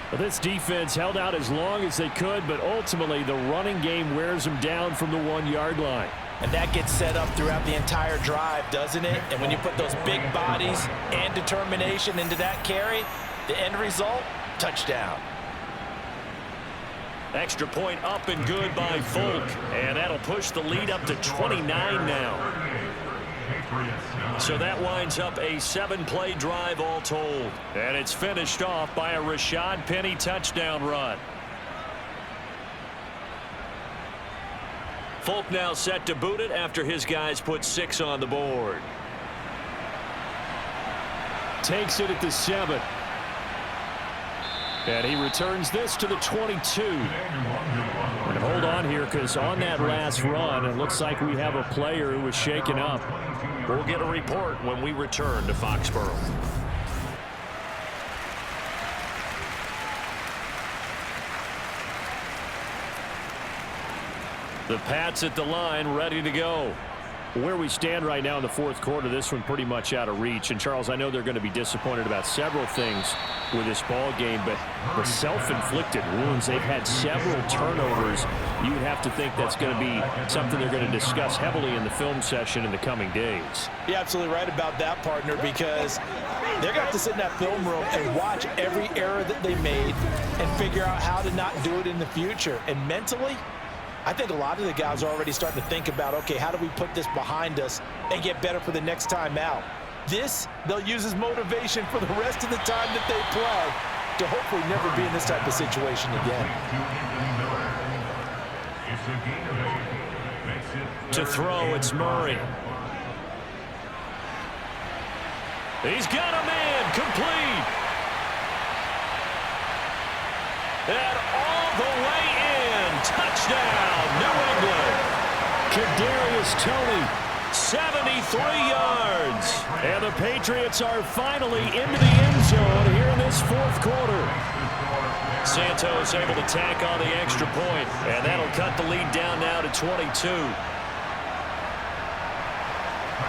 But this defense held out as long as they could, but ultimately the running game wears them down from the 1-yard line. And that gets set up throughout the entire drive, doesn't it? And when you put those big bodies and determination into that carry, the end result, touchdown. Extra point up and good by Folk, and that'll push the lead up to 29 now. So that winds up a 7-play drive all told, and it's finished off by a Rashad Penny touchdown run. Folk now set to boot it after his guys put 6 on the board. Takes it at the 7. And he returns this to the 22. And hold on here, because on that last run, it looks like we have a player who was shaken up. We'll get a report when we return to Foxborough. The Pats at the line, ready to go. Where we stand right now in the fourth quarter, this one pretty much out of reach. And, Charles, I know they're going to be disappointed about several things with this ball game, but the self-inflicted wounds, they've had several turnovers. You would have to think that's going to be something they're going to discuss heavily in the film session in the coming days. You're absolutely right about that, partner, because they're going to have to sit in that film room and watch every error that they made and figure out how to not do it in the future. And mentally, I think a lot of the guys are already starting to think about, okay, how do we put this behind us and get better for the next time out? This, they'll use as motivation for the rest of the time that they play to hopefully never be in this type of situation again. To throw, it's Murray. He's got a man, complete. And all the way in, touchdown, New England. Kadarius Toney, 73 yards. and the Patriots are finally into the end zone here in this fourth quarter. Santos able to tack on the extra point, and that'll cut the lead down now to 22.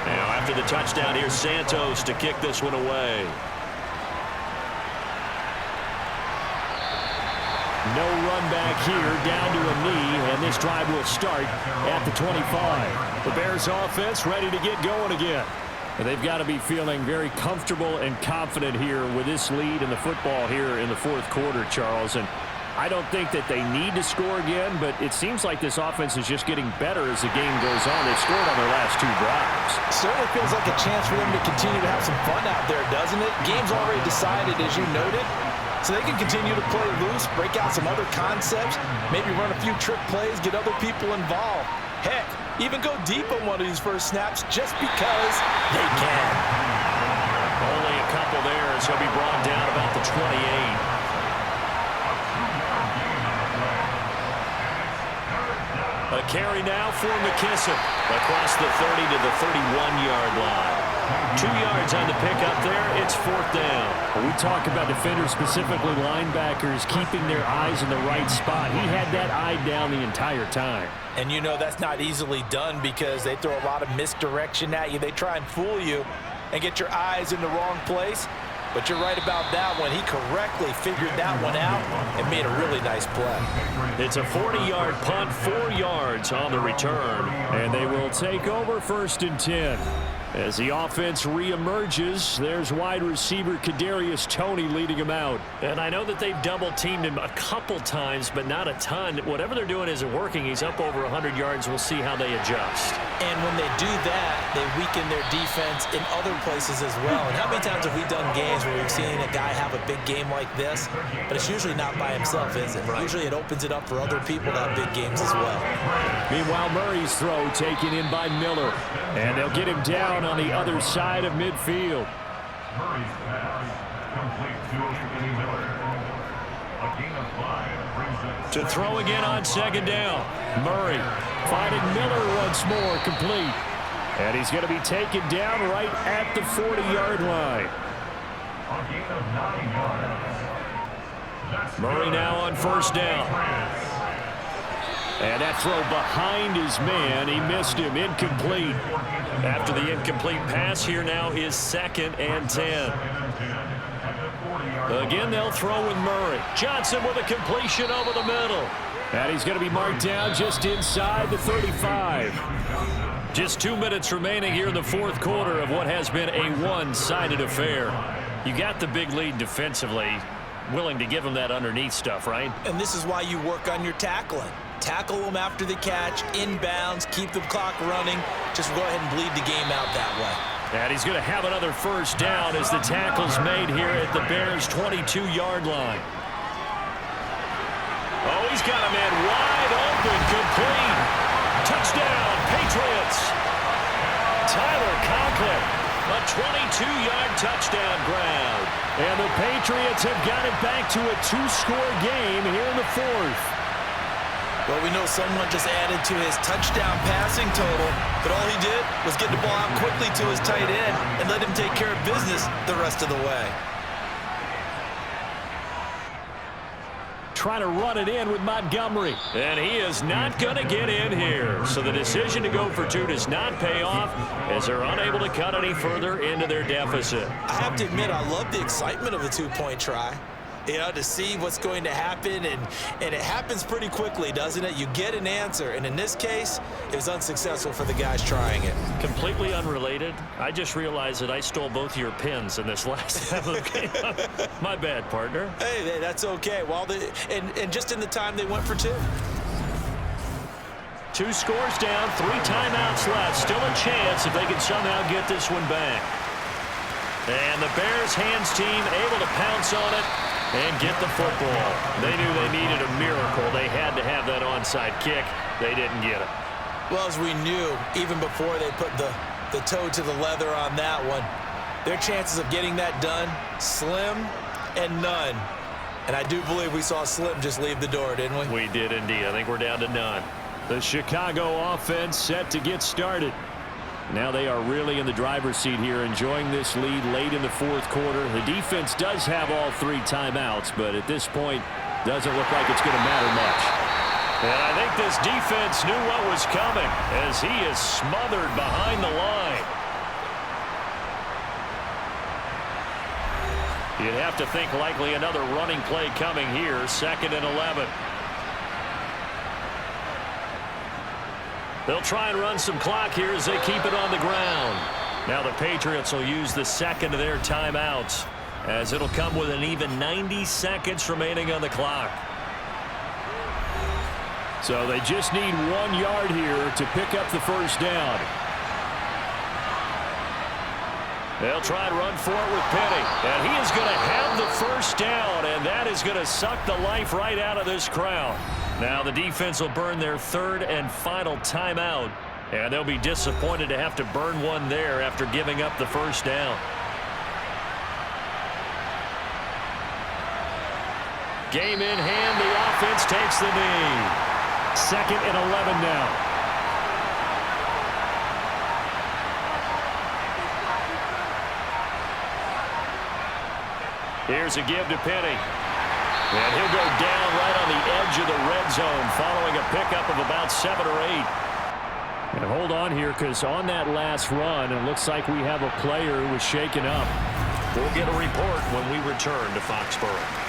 Now after the touchdown, here's Santos to kick this one away. No run back here, down to a knee, and this drive will start at the 25. The Bears offense ready to get going again. And they've got to be feeling very comfortable and confident here with this lead in the football here in the fourth quarter, Charles. And I don't think that they need to score again, but it seems like this offense is just getting better as the game goes on. They've scored on their last 2 drives. It certainly feels like a chance for them to continue to have some fun out there, doesn't it? Game's already decided, as you noted. So they can continue to play loose, break out some other concepts, maybe run a few trick plays, get other people involved. Heck, even go deep on one of these first snaps just because they can. Only a couple there as he'll be brought down about the 28. A carry now for McKissick across the 30 to the 31-yard line. 2 yards on the pickup there. It's fourth down. We talk about defenders, specifically linebackers, keeping their eyes in the right spot. He had that eye down the entire time. And you know that's not easily done because they throw a lot of misdirection at you. They try and fool you and get your eyes in the wrong place. But you're right about that one. He correctly figured that one out and made a really nice play. It's a 40-yard punt, 4 yards on the return. And they will take over 1st and 10. As the offense reemerges, there's wide receiver Kadarius Toney leading him out. And I know that they've double-teamed him a couple times, but not a ton. Whatever they're doing isn't working. He's up over 100 yards. We'll see how they adjust. And when they do that, they weaken their defense in other places as well. And how many times have we done games where we've seen a guy have a big game like this, but it's usually not by himself, is it? Right. Usually it opens it up for other people to have big games as well. Meanwhile, Murray's throw taken in by Miller. And they'll get him down on the other side of midfield. Murray's pass complete to Miller. A gain of 5 brings us To throw again on 2nd down. Murray finding Miller once more, complete. And he's going to be taken down right at the 40-yard line. a gain of 9 yards. Murray now on first down. And that throw behind his man. He missed him. Incomplete. After the incomplete pass, here now is 2nd and 10. Again, they'll throw with Murray. Johnson with a completion over the middle. And he's going to be marked down just inside the 35. Just 2 minutes remaining here in the fourth quarter of what has been a one-sided affair. You got the big lead defensively. Willing to give them that underneath stuff, right? And this is why you work on your tackling. Tackle them after the catch, inbounds, keep the clock running. Just go ahead and bleed the game out that way. And he's going to have another first down as the tackle's made here at the Bears' 22-yard line. Oh, he's got a man wide open, complete. Touchdown, Patriots. Tyler Conklin, a 22-yard touchdown grab. And the Patriots have got it back to a 2-score game here in the fourth. Well, we know someone just added to his touchdown passing total, but all he did was get the ball out quickly to his tight end and let him take care of business the rest of the way. Trying to run it in with Montgomery. And he is not going to get in here. So the decision to go for 2 does not pay off as they're unable to cut any further into their deficit. I have to admit, I love the excitement of a 2-point try. You know, to see what's going to happen, and it happens pretty quickly, doesn't it? You get an answer, and in this case, it was unsuccessful for the guys trying it. Completely unrelated. I just realized that I stole both of your pins in this last half of the game. My bad, partner. Hey, that's okay. Well, and just in the time they went for 2. 2 scores down, 3 timeouts left. Still a chance if they can somehow get this one back. And the Bears hands team able to pounce on it and get the football. They knew they needed a miracle. They had to have that onside kick. They didn't get it. Well, as we knew, even before they put the toe to the leather on that one, their chances of getting that done, slim and none. And I do believe we saw Slim just leave the door, didn't we? We did indeed. I think we're down to none. The Chicago offense set to get started. Now they are really in the driver's seat here, enjoying this lead late in the fourth quarter. The defense does have all 3 timeouts, but at this point, doesn't look like it's going to matter much. And I think this defense knew what was coming as he is smothered behind the line. You'd have to think likely another running play coming here, 2nd and 11. They'll try and run some clock here as they keep it on the ground. Now the Patriots will use the 2nd of their timeouts as it'll come with an even 90 seconds remaining on the clock. So they just need 1 yard here to pick up the first down. They'll try and run for it with Penny. And he is going to have the first down, and that is going to suck the life right out of this crowd. Now the defense will burn their 3rd and final timeout, and they'll be disappointed to have to burn one there after giving up the first down. Game in hand, the offense takes the knee. 2nd and 11 now. Here's a give to Penny. And he'll go down right on the edge of the red zone following a pickup of about 7 or 8. And hold on here, because on that last run, it looks like we have a player who was shaken up. We'll get a report when we return to Foxborough.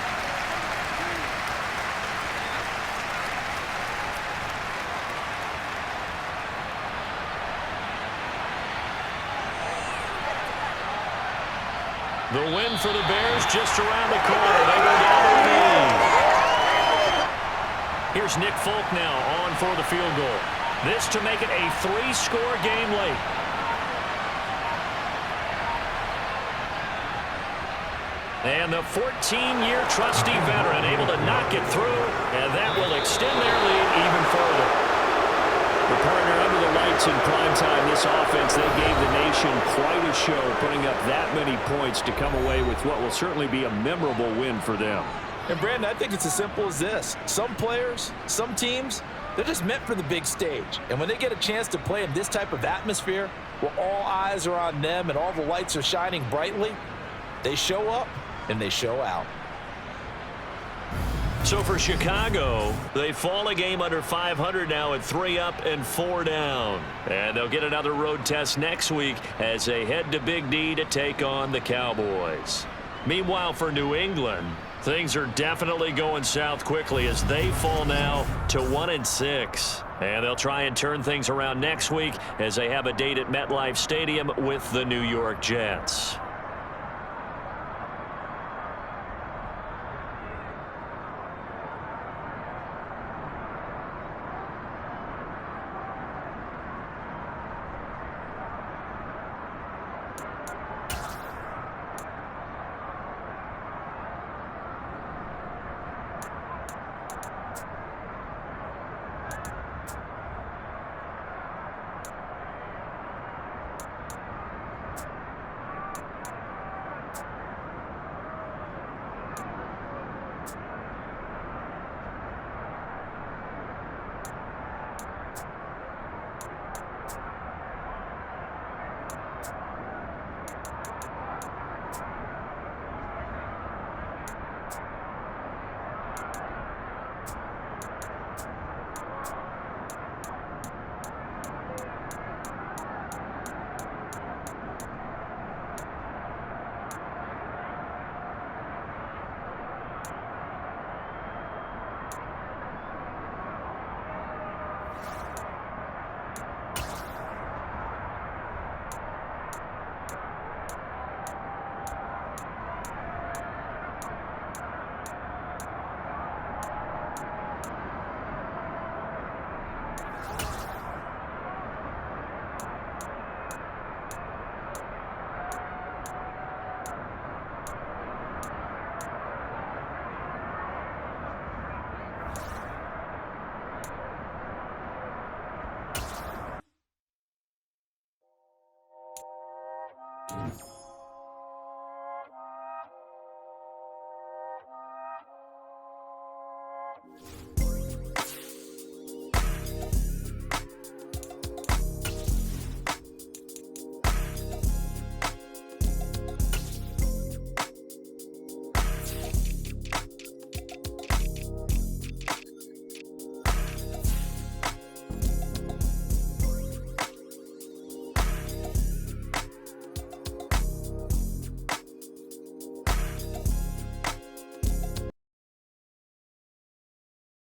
The win for the Bears just around the corner. They go down to the lead. Here's Nick Folk now on for the field goal. This to make it a 3-score game late. And the 14-year trusty veteran able to knock it through, and that will extend their lead even further. The partner under the lights in prime time, this offense, they gave the nation quite a show, putting up that many points to come away with what will certainly be a memorable win for them. And Brandon, I think it's as simple as this. Some players, some teams, they're just meant for the big stage. And when they get a chance to play in this type of atmosphere, where all eyes are on them and all the lights are shining brightly, they show up and they show out. So for Chicago, they fall a game under 500 now at 3 up and 4 down. And they'll get another road test next week as they head to Big D to take on the Cowboys. Meanwhile, for New England, things are definitely going south quickly as they fall now to 1-6. And they'll try and turn things around next week as they have a date at MetLife Stadium with the New York Jets.